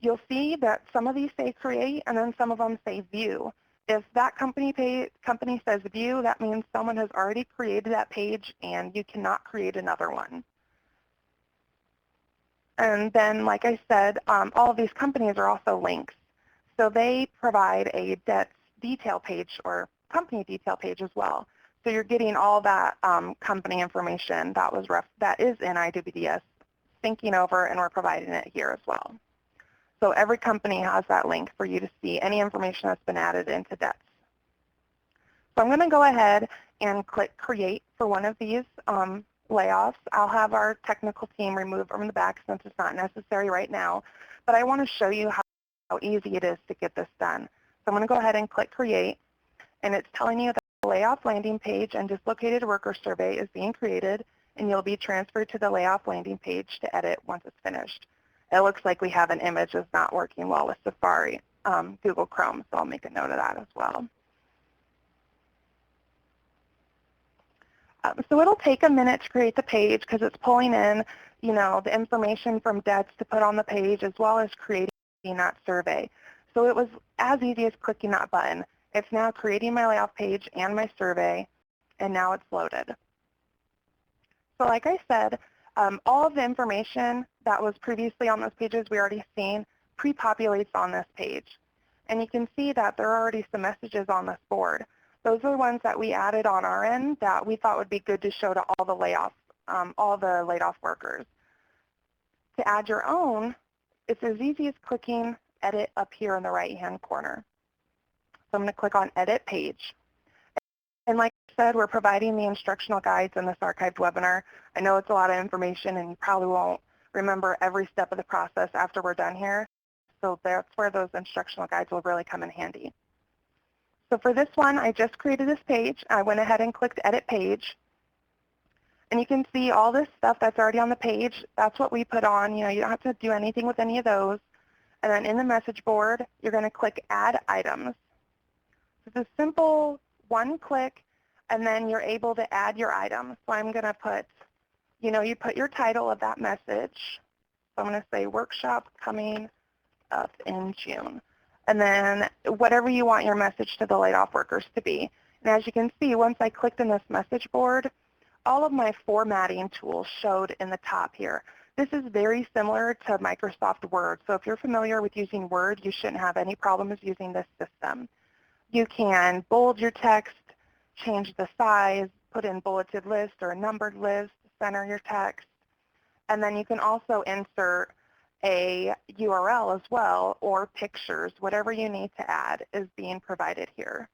you'll see that some of these say create and then some of them say view. If that company says view, that means someone has already created that page and you cannot create another one. And then, like I said, all of these companies are also links. So they provide a debt detail page or company detail page as well. So you're getting all that company information that is in IWDS syncing over, and we're providing it here as well. So every company has that link for you to see any information that's been added into debts. So I'm going to go ahead and click Create for one of these layoffs. I'll have our technical team remove from the back since it's not necessary right now, but I want to show you how easy it is to get this done. So I'm going to go ahead and click Create, and it's telling you that the layoff landing page and dislocated worker survey is being created, and you'll be transferred to the layoff landing page to edit once it's finished. It looks like we have an image that's not working well with Safari, Google Chrome, so I'll make a note of that as well. So it'll take a minute to create the page because it's pulling in, the information from debts to put on the page as well as creating that survey. So it was as easy as clicking that button. It's now creating my layoff page and my survey, and now it's loaded. So like I said, all of the information that was previously on those pages we already seen pre-populates on this page. And you can see that there are already some messages on this board. Those are the ones that we added on our end that we thought would be good to show to all the laid off workers. To add your own, it's as easy as clicking Edit up here in the right-hand corner. So I'm going to click on Edit Page. And like I said, we're providing the instructional guides in this archived webinar. I know it's a lot of information and you probably won't remember every step of the process after we're done here. So that's where those instructional guides will really come in handy. So for this one, I just created this page. I went ahead and clicked Edit Page. And you can see all this stuff that's already on the page. That's what we put on. You don't have to do anything with any of those. And then in the message board, you're going to click Add Items. It's a simple one click, and then you're able to add your items. So I'm going to put, you put your title of that message. So I'm going to say workshop coming up in June. And then whatever you want your message to the laid off workers to be. And as you can see, once I clicked in this message board, all of my formatting tools showed in the top here. This is very similar to Microsoft Word. So if you're familiar with using Word, you shouldn't have any problems using this system. You can bold your text, change the size, put in bulleted list or a numbered list, center your text, and then you can also insert a URL as well or pictures. Whatever you need to add is being provided here.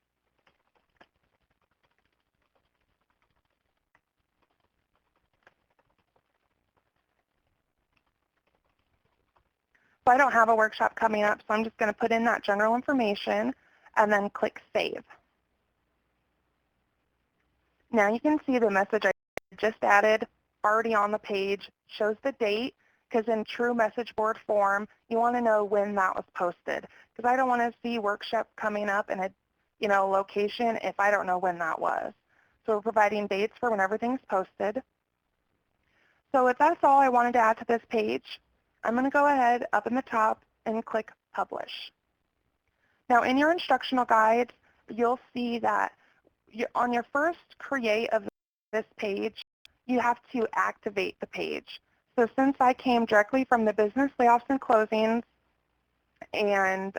So I don't have a workshop coming up, so I'm just going to put in that general information and then click Save. Now you can see the message I just added already on the page, shows the date, because in true message board form, you want to know when that was posted. Because I don't want to see workshop coming up in a location if I don't know when that was. So we're providing dates for when everything's posted. So if that's all I wanted to add to this page, I'm going to go ahead up in the top and click Publish. Now in your instructional guides, you'll see that on your first create of this page, you have to activate the page. So since I came directly from the business layoffs and closings and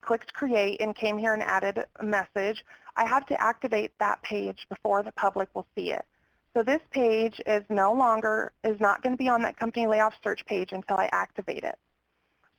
clicked create and came here and added a message, I have to activate that page before the public will see it. So this page is not going to be on that company layoff search page until I activate it.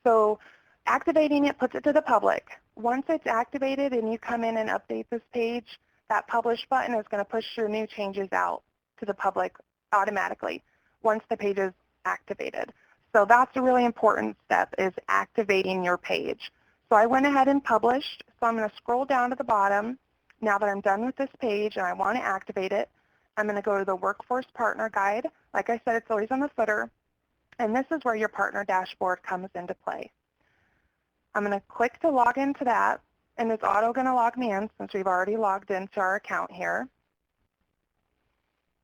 So activating it puts it to the public. Once it's activated and you come in and update this page, that publish button is going to push your new changes out to the public automatically once the page is activated. So that's a really important step, is activating your page. So I went ahead and published. So I'm going to scroll down to the bottom. Now that I'm done with this page and I want to activate it, I'm going to go to the Workforce Partner Guide. Like I said, it's always on the footer. And this is where your partner dashboard comes into play. I'm going to click to log into that, and it's auto going to log me in since we've already logged into our account here.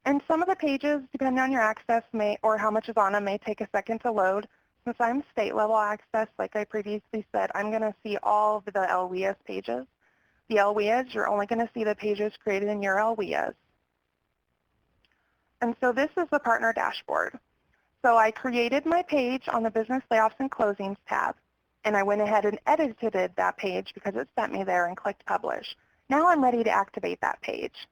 And some of the pages, depending on your access or how much is on them, may take a second to load. Since I'm state level access, like I previously said, I'm going to see all of the LWIAS pages. The LWIAS, you're only going to see the pages created in your LWIAS. And so this is the partner dashboard. So I created my page on the Business Layoffs and Closings tab, and I went ahead and edited that page because it sent me there and clicked Publish. Now I'm ready to activate that page.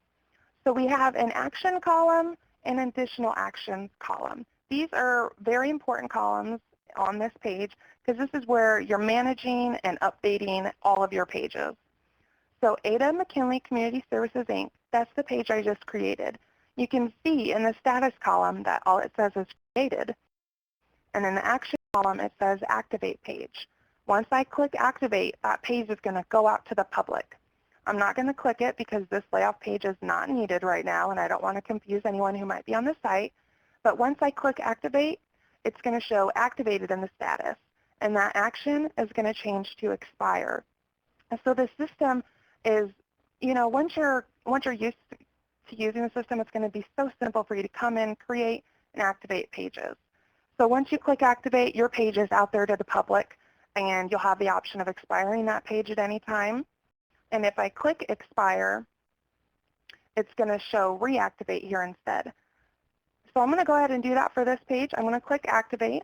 So we have an action column and an additional actions column. These are very important columns on this page because this is where you're managing and updating all of your pages. So Ada McKinley Community Services, Inc., that's the page I just created. You can see in the status column that all it says is created. And in the action column, it says activate page. Once I click activate, that page is going to go out to the public. I'm not going to click it because this layoff page is not needed right now, and I don't want to confuse anyone who might be on the site. But once I click activate, it's going to show activated in the status. And that action is going to change to expire. And so the system is, once you're used to using the system, it's going to be so simple for you to come in, create, and activate pages. So once you click activate, your page is out there to the public, and you'll have the option of expiring that page at any time. And if I click expire, it's going to show reactivate here instead. So I'm going to go ahead and do that for this page. I'm going to click activate,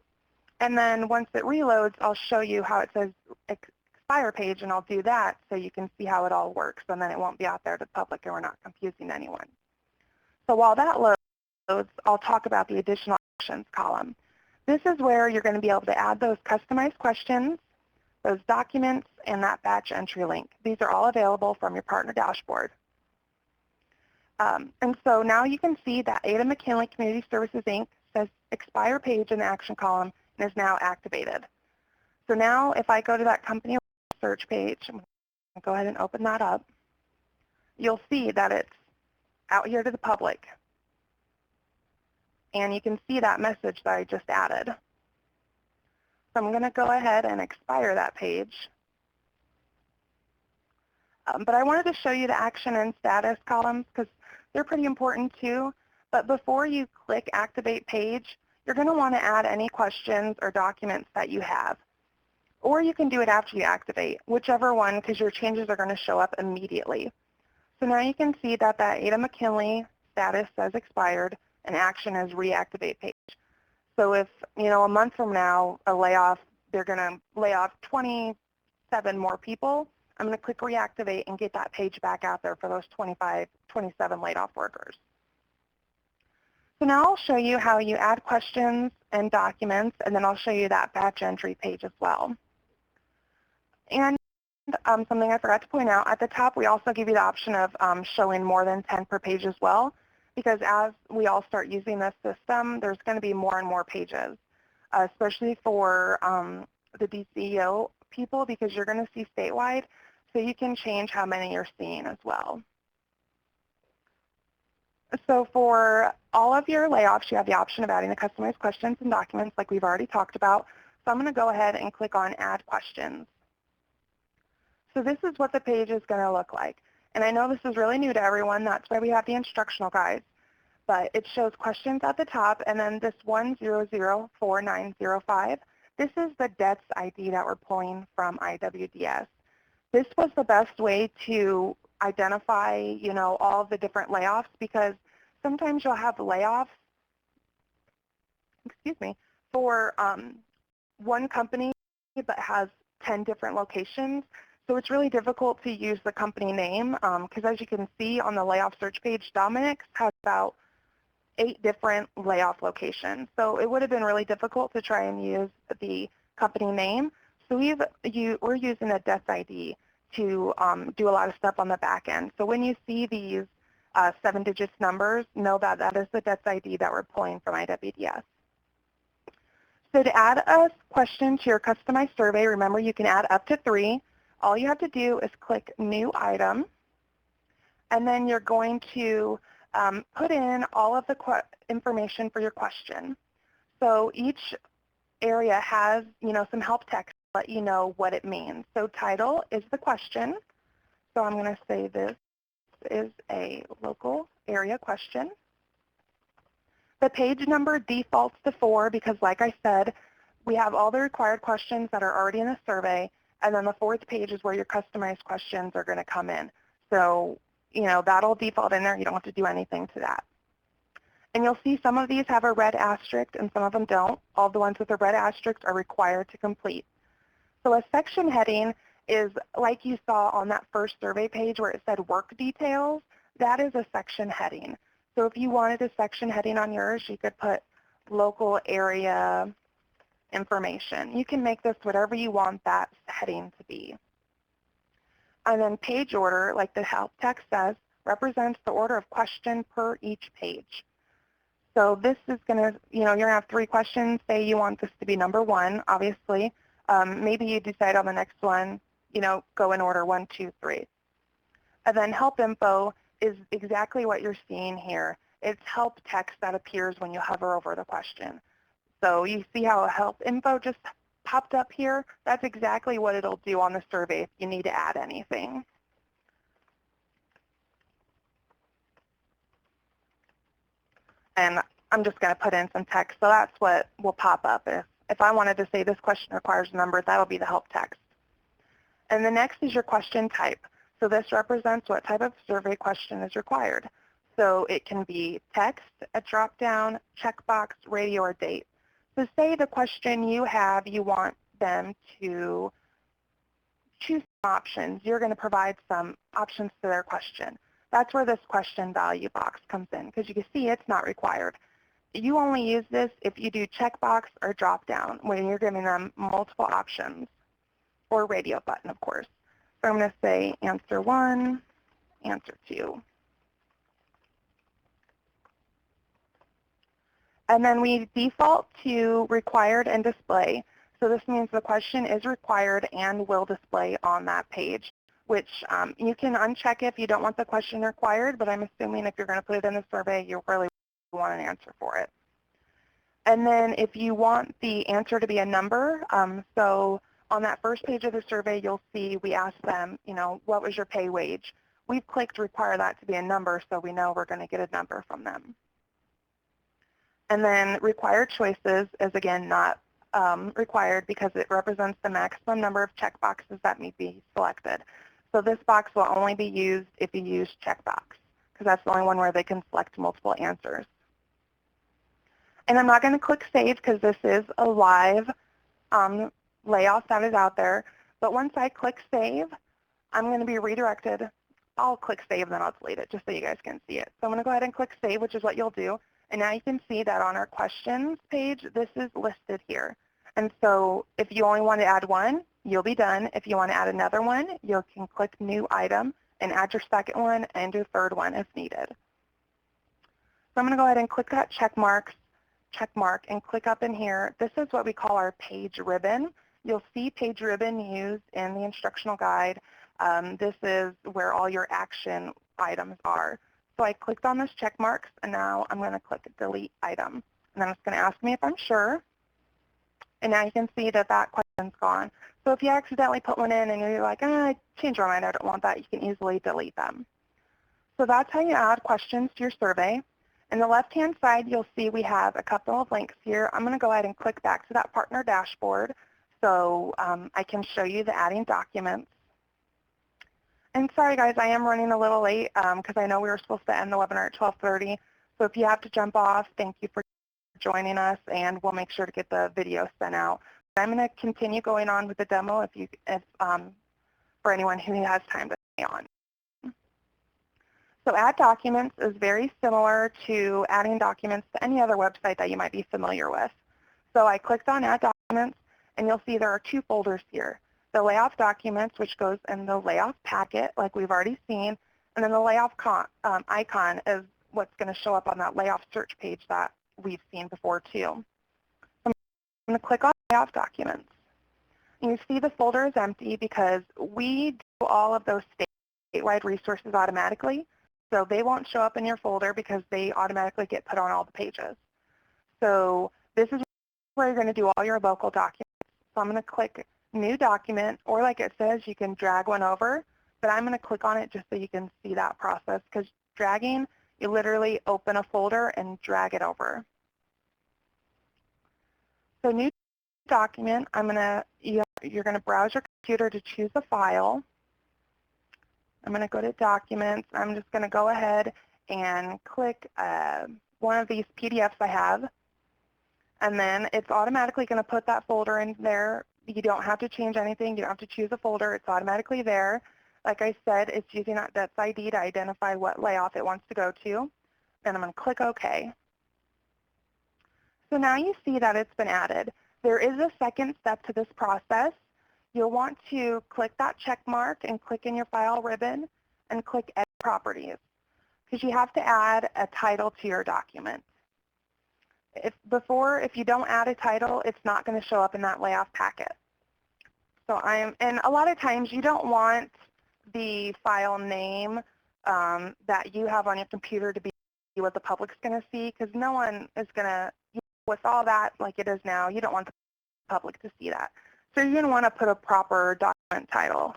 and then once it reloads, I'll show you how it says expire page, and I'll do that so you can see how it all works, and then it won't be out there to the public and we're not confusing anyone. So while that loads, I'll talk about the additional actions column. This is where you're going to be able to add those customized questions, those documents, and that batch entry link. These are all available from your partner dashboard. And so now you can see that Ada McKinley Community Services, Inc. says expire page in the action column and is now activated. So now if I go to that company search page, I'm going to go ahead and open that up, you'll see that it's out here to the public. And you can see that message that I just added. So I'm going to go ahead and expire that page. But I wanted to show you the action and status columns because they're pretty important too. But before you click activate page, you're going to want to add any questions or documents that you have. Or you can do it after you activate, whichever one, because your changes are going to show up immediately. So now you can see that that Ada McKinley status says expired and action is reactivate page. So if, a month from now, a layoff, they're going to lay off 27 more people, I'm going to click reactivate and get that page back out there for those 27 laid off workers. So now I'll show you how you add questions and documents, and then I'll show you that batch entry page as well. And something I forgot to point out, at the top we also give you the option of showing more than 10 per page as well, because as we all start using this system, there's going to be more and more pages, especially for the DCEO people, because you're going to see statewide, so you can change how many you're seeing as well. So for all of your layoffs, you have the option of adding the customized questions and documents like we've already talked about. So I'm going to go ahead and click on Add Questions. So this is what the page is going to look like. And I know this is really new to everyone. That's why we have the instructional guides. But it shows questions at the top, and then this 1004905. This is the debts ID that we're pulling from IWDS. This was the best way to identify, all of the different layoffs, because sometimes you'll have layoffs, for one company that has 10 different locations. So it's really difficult to use the company name, because as you can see on the layoff search page, Dominic's has about 8 different layoff locations. So it would have been really difficult to try and use the company name. So we're using a debts ID to do a lot of stuff on the back end. So when you see these 7-digit numbers, know that that is the debts ID that we're pulling from IWDS. So to add a question to your customized survey, remember you can add up to 3. All you have to do is click New Item, and then you're going to put in all of the information for your question. So each area has, some help text to let you know what it means. So title is the question. So I'm going to say this is a local area question. The page number defaults to 4 because, like I said, we have all the required questions that are already in the survey, and then the 4th page is where your customized questions are going to come in. So, that'll default in there. You don't have to do anything to that. And you'll see some of these have a red asterisk and some of them don't. All the ones with the red asterisk are required to complete. So a section heading is like you saw on that first survey page where it said work details. That is a section heading. So if you wanted a section heading on yours, you could put local area information. You can make this whatever you want that heading to be. And then page order, like the help text says, represents the order of question per each page. So this is going to, you're going to have 3 questions. Say you want this to be number 1, obviously. Maybe you decide on the next one, go in order 1, 2, 3. And then help info is exactly what you're seeing here. It's help text that appears when you hover over the question. So you see how help info just popped up here? That's exactly what it'll do on the survey if you need to add anything. And I'm just going to put in some text, so that's what will pop up. If I wanted to say this question requires numbers, that'll be the help text. And the next is your question type. So this represents what type of survey question is required. So it can be text, a drop-down, checkbox, radio, or date. So say the question you have, you want them to choose some options. You're going to provide some options to their question. That's where this question value box comes in, because you can see it's not required. You only use this if you do checkbox or drop-down, when you're giving them multiple options, or radio button, of course. So I'm going to say answer 1, answer 2. And then we default to required and display. So this means the question is required and will display on that page, which you can uncheck if you don't want the question required, but I'm assuming if you're going to put it in the survey, you really want an answer for it. And then if you want the answer to be a number, so on that first page of the survey, you'll see we asked them, what was your pay wage? We've clicked require that to be a number, so we know we're going to get a number from them. And then required choices is, again, not required because it represents the maximum number of checkboxes that may be selected. So this box will only be used if you use checkbox, because that's the only one where they can select multiple answers. And I'm not going to click save because this is a live layoff that is out there. But once I click save, I'm going to be redirected. I'll click save, then I'll delete it just so you guys can see it. So I'm going to go ahead and click save, which is what you'll do. And now you can see that on our questions page, this is listed here. And so if you only want to add one, you'll be done. If you want to add another one, you can click new item and add your second one and your third one if needed. So I'm going to go ahead and click that check mark and click up in here. This is what we call our page ribbon. You'll see page ribbon used in the instructional guide. This is where all your action items are. So I clicked on this check marks, and now I'm going to click delete item. And then it's going to ask me if I'm sure. And now you can see that that question's gone. So if you accidentally put one in and you're like, change my mind, I don't want that, you can easily delete them. So that's how you add questions to your survey. In the left-hand side, you'll see we have a couple of links here. I'm going to go ahead and click back to that partner dashboard so I can show you the adding documents. And sorry, guys, I am running a little late because I know we were supposed to end the webinar at 12:30. So if you have to jump off, thank you for joining us, and we'll make sure to get the video sent out. I'm going to continue going on with the demo for anyone who has time to stay on. So add documents is very similar to adding documents to any other website that you might be familiar with. So I clicked on add documents, and you'll see there are two folders here. The layoff documents, which goes in the layoff packet, like we've already seen, and then the layoff icon is what's going to show up on that layoff search page that we've seen before too. I'm going to click on layoff documents. And you see the folder is empty because we do all of those statewide resources automatically, so they won't show up in your folder because they automatically get put on all the pages. So this is where you're going to do all your local documents. So I'm going to click new document, or like it says, you can drag one over, but I'm going to click on it just so you can see that process, because dragging, you literally open a folder and drag it over. So new document, you're going to browse your computer to choose a file. I'm going to go to documents. I'm just going to go ahead and click one of these PDFs I have, and then it's automatically going to put that folder in there. You don't have to change anything. You don't have to choose a folder. It's automatically there. Like I said, it's using that DETS ID to identify what layoff it wants to go to. And I'm going to click OK. So now you see that it's been added. There is a second step to this process. You'll want to click that check mark and click in your file ribbon and click Edit Properties, because you have to add a title to your document. If you don't add a title, it's not going to show up in that layoff packet. So and a lot of times you don't want the file name that you have on your computer to be what the public's going to see, because no one is going to, with all that like it is now, you don't want the public to see that. So you're going to want to put a proper document title.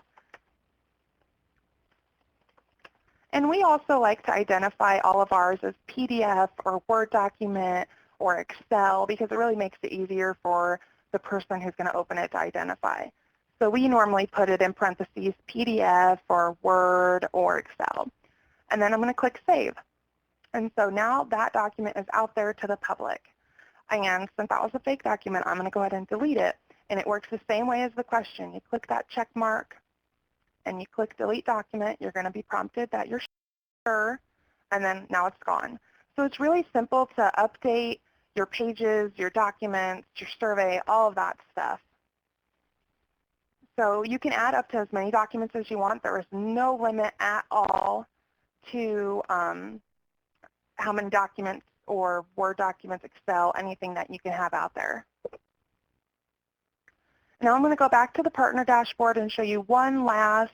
And we also like to identify all of ours as PDF or Word document or Excel, because it really makes it easier for the person who's going to open it to identify. So we normally put it in parentheses, PDF or Word or Excel. And then I'm going to click Save. And so now that document is out there to the public. And since that was a fake document, I'm going to go ahead and delete it. And it works the same way as the question. You click that check mark and you click Delete Document. You're going to be prompted that you're sure, and then now it's gone. So it's really simple to update your pages, your documents, your survey, all of that stuff. So you can add up to as many documents as you want. There is no limit at all to how many documents or Word documents, Excel, anything that you can have out there. Now I'm going to go back to the partner dashboard and show you one last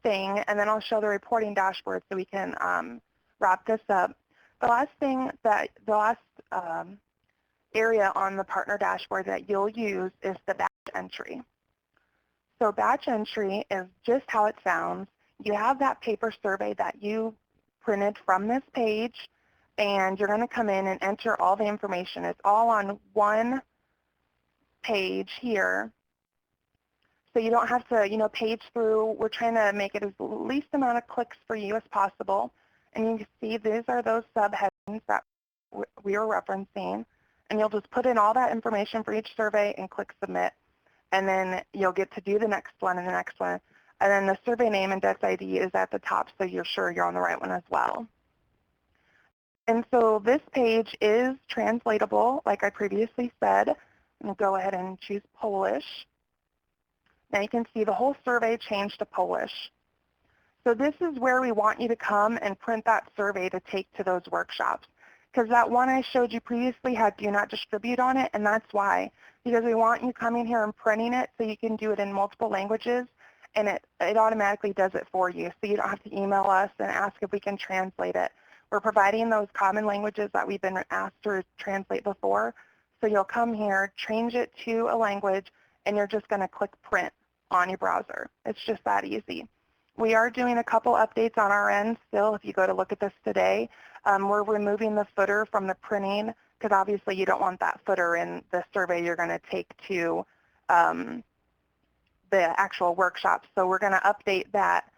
thing, and then I'll show the reporting dashboard so we can wrap this up. The last area on the partner dashboard that you'll use is the batch entry. So batch entry is just how it sounds. You have that paper survey that you printed from this page, and you're going to come in and enter all the information. It's all on one page here. So you don't have to, page through. We're trying to make it as least amount of clicks for you as possible. And you can see these are those subheadings that we are referencing. And you'll just put in all that information for each survey and click submit. And then you'll get to do the next one and the next one. And then the survey name index ID is at the top, so you're sure you're on the right one as well. And so this page is translatable, like I previously said. I'm going to go ahead and choose Polish. Now you can see the whole survey changed to Polish. So this is where we want you to come and print that survey to take to those workshops. Because that one I showed you previously had do not distribute on it, and that's why. Because we want you coming here and printing it so you can do it in multiple languages, and it automatically does it for you. So you don't have to email us and ask if we can translate it. We're providing those common languages that we've been asked to translate before. So you'll come here, change it to a language, and you're just going to click print on your browser. It's just that easy. We are doing a couple updates on our end still. If you go to look at this today, we're removing the footer from the printing because obviously you don't want that footer in the survey you're going to take to the actual workshop. So we're going to update that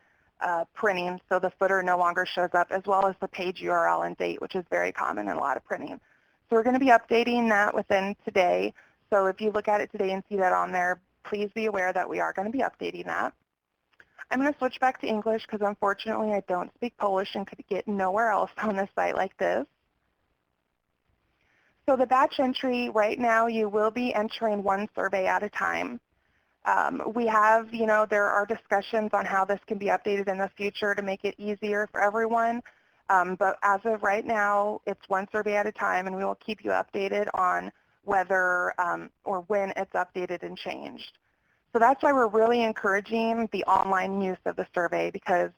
printing so the footer no longer shows up, as well as the page URL and date, which is very common in a lot of printing. So we're going to be updating that within today. So if you look at it today and see that on there, please be aware that we are going to be updating that. I'm going to switch back to English because unfortunately I don't speak Polish and could get nowhere else on a site like this. So the batch entry, right now you will be entering one survey at a time. We have, there are discussions on how this can be updated in the future to make it easier for everyone. But as of right now, it's one survey at a time, and we will keep you updated on whether or when it's updated and changed. So that's why we're really encouraging the online use of the survey, because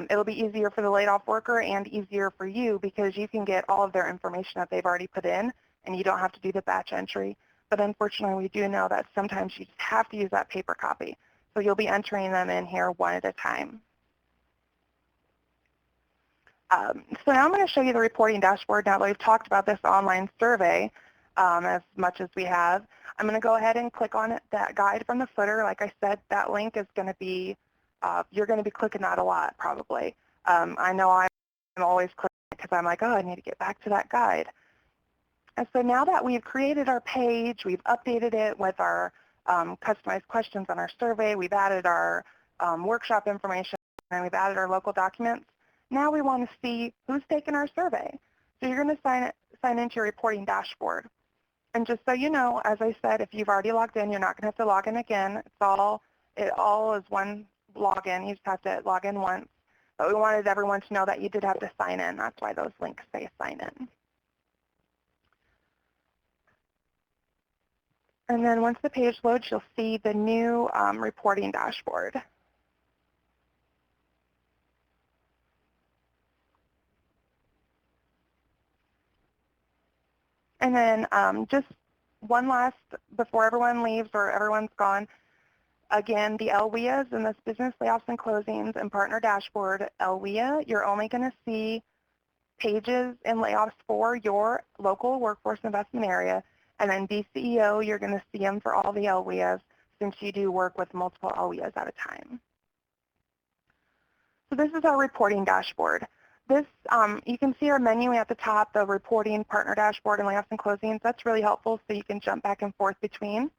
it'll be easier for the laid-off worker and easier for you because you can get all of their information that they've already put in, and you don't have to do the batch entry. But unfortunately, we do know that sometimes you just have to use that paper copy. So you'll be entering them in here one at a time. So now I'm going to show you the reporting dashboard. Now that we've talked about this online survey as much as we have, I'm going to go ahead and click on it, that guide from the footer. Like I said, that link is going to be, you're going to be clicking that a lot probably. I know I'm always clicking it because I'm like, oh, I need to get back to that guide. And so now that we've created our page, we've updated it with our customized questions on our survey, we've added our workshop information, and we've added our local documents, now we want to see who's taken our survey. So you're going to sign into your reporting dashboard. And just so you know, as I said, if you've already logged in, you're not going to have to log in again. It all is one login. You just have to log in once. But we wanted everyone to know that you did have to sign in. That's why those links say sign in. And then once the page loads, you'll see the new reporting dashboard. And then just one last, before everyone leaves or everyone's gone, again, the LWIAs and this business layoffs and closings and partner dashboard, LWIA, you're only going to see pages and layoffs for your local workforce investment area. And then DCEO, you're going to see them for all the LWIAs since you do work with multiple LWIAs at a time. So this is our reporting dashboard. This, you can see our menu at the top, the reporting, partner dashboard, and layoffs and closings. That's really helpful so you can jump back and forth between.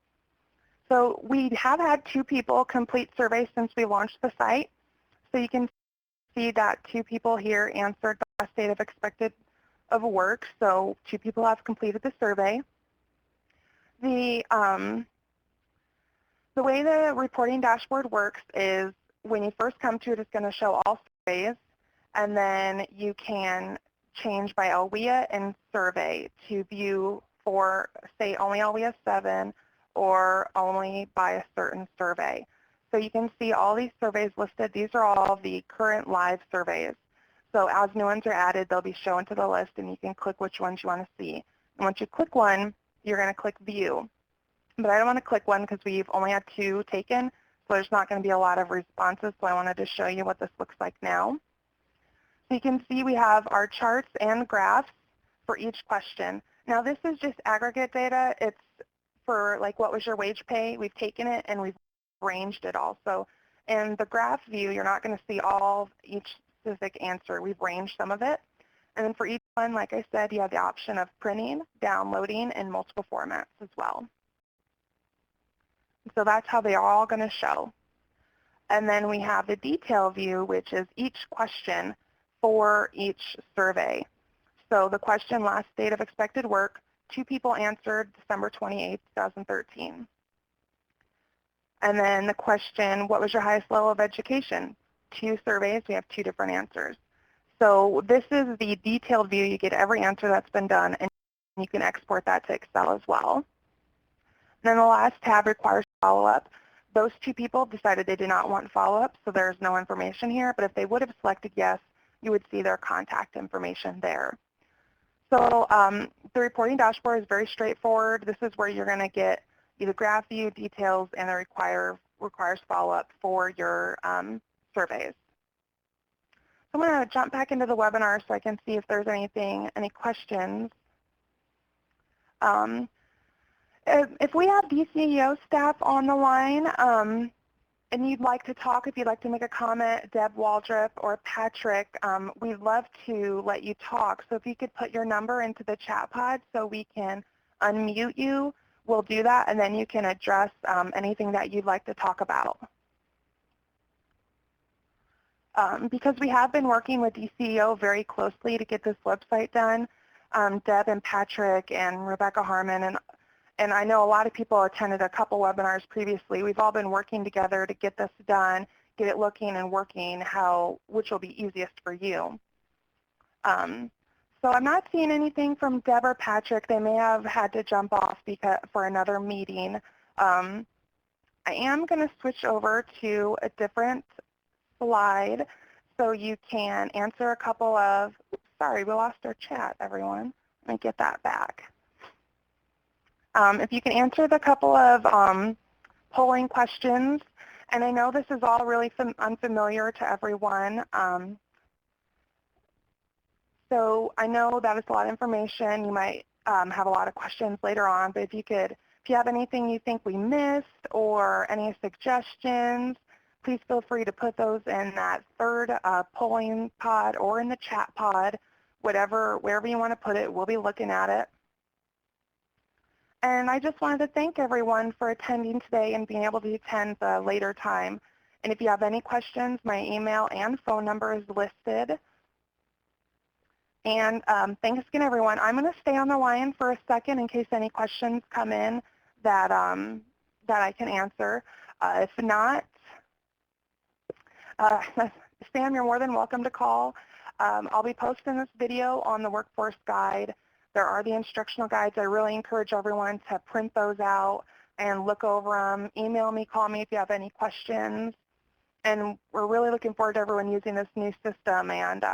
So we have had 2 people complete surveys since we launched the site. So you can see that 2 people here answered the last date of expected of work. So 2 people have completed the survey. The way the reporting dashboard works is when you first come to it, it's going to show all surveys, and then you can change by LWIA and survey to view for, say, only LWIA 7 or only by a certain survey. So you can see all these surveys listed. These are all the current live surveys. So as new ones are added, they'll be shown to the list, and you can click which ones you want to see. And once you click one, you're going to click View. But I don't want to click one because we've only had 2 taken, so there's not going to be a lot of responses, so I wanted to show you what this looks like now. So you can see we have our charts and graphs for each question. Now this is just aggregate data. It's for like what was your wage pay. We've taken it and we've ranged it also. In the graph view, you're not going to see each specific answer. We've ranged some of it. And then for each one, like I said, you have the option of printing, downloading, and multiple formats as well. So that's how they are all going to show. And then we have the detail view, which is each question for each survey. So the question, last date of expected work, 2 people answered December 28, 2013. And then the question, what was your highest level of education? 2 surveys, we have 2 different answers. So this is the detailed view. You get every answer that's been done, and you can export that to Excel as well. And then the last tab requires follow-up. Those 2 people decided they did not want follow-up, so there's no information here. But if they would have selected yes, you would see their contact information there. So the reporting dashboard is very straightforward. This is where you're going to get either graph view, details, and the requires follow-up for your surveys. So I'm going to jump back into the webinar so I can see if there's any questions. If we have DCEO staff on the line and you'd like to talk, if you'd like to make a comment, Deb Waldrop or Patrick, we'd love to let you talk. So if you could put your number into the chat pod so we can unmute you, we'll do that, and then you can address anything that you'd like to talk about. Because we have been working with DCEO very closely to get this website done, Deb and Patrick and Rebecca Harmon, and I know a lot of people attended a couple webinars previously. We've all been working together to get this done, get it looking and working which will be easiest for you. So I'm not seeing anything from Deb or Patrick. They may have had to jump off for another meeting. I am going to switch over to a different slide so you can answer a couple of, sorry, we lost our chat, everyone. Let me get that back. If you can answer the couple of polling questions, and I know this is all really unfamiliar to everyone. So I know that it's a lot of information. You might have a lot of questions later on, but if you have anything you think we missed or any suggestions, please feel free to put those in that third polling pod or in the chat pod, wherever you want to put it. We'll be looking at it. And I just wanted to thank everyone for attending today and being able to attend the later time. And if you have any questions, my email and phone number is listed. And thanks again, everyone. I'm going to stay on the line for a second in case any questions come in that I can answer. If not, Sam, you're more than welcome to call. I'll be posting this video on the Workforce Guide. There are the instructional guides. I really encourage everyone to print those out and look over them. Email me, call me if you have any questions. And we're really looking forward to everyone using this new system and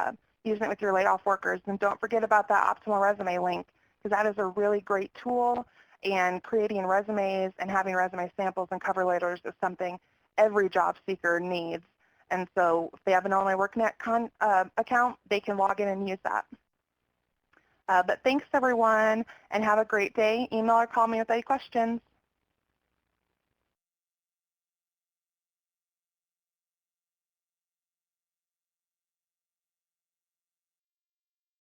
using it with your laid-off workers. And don't forget about that optimal resume link, because that is a really great tool. And creating resumes and having resume samples and cover letters is something every job seeker needs. And so if they have an online workNet account, they can log in and use that. But thanks, everyone, and have a great day. Email or call me with any questions.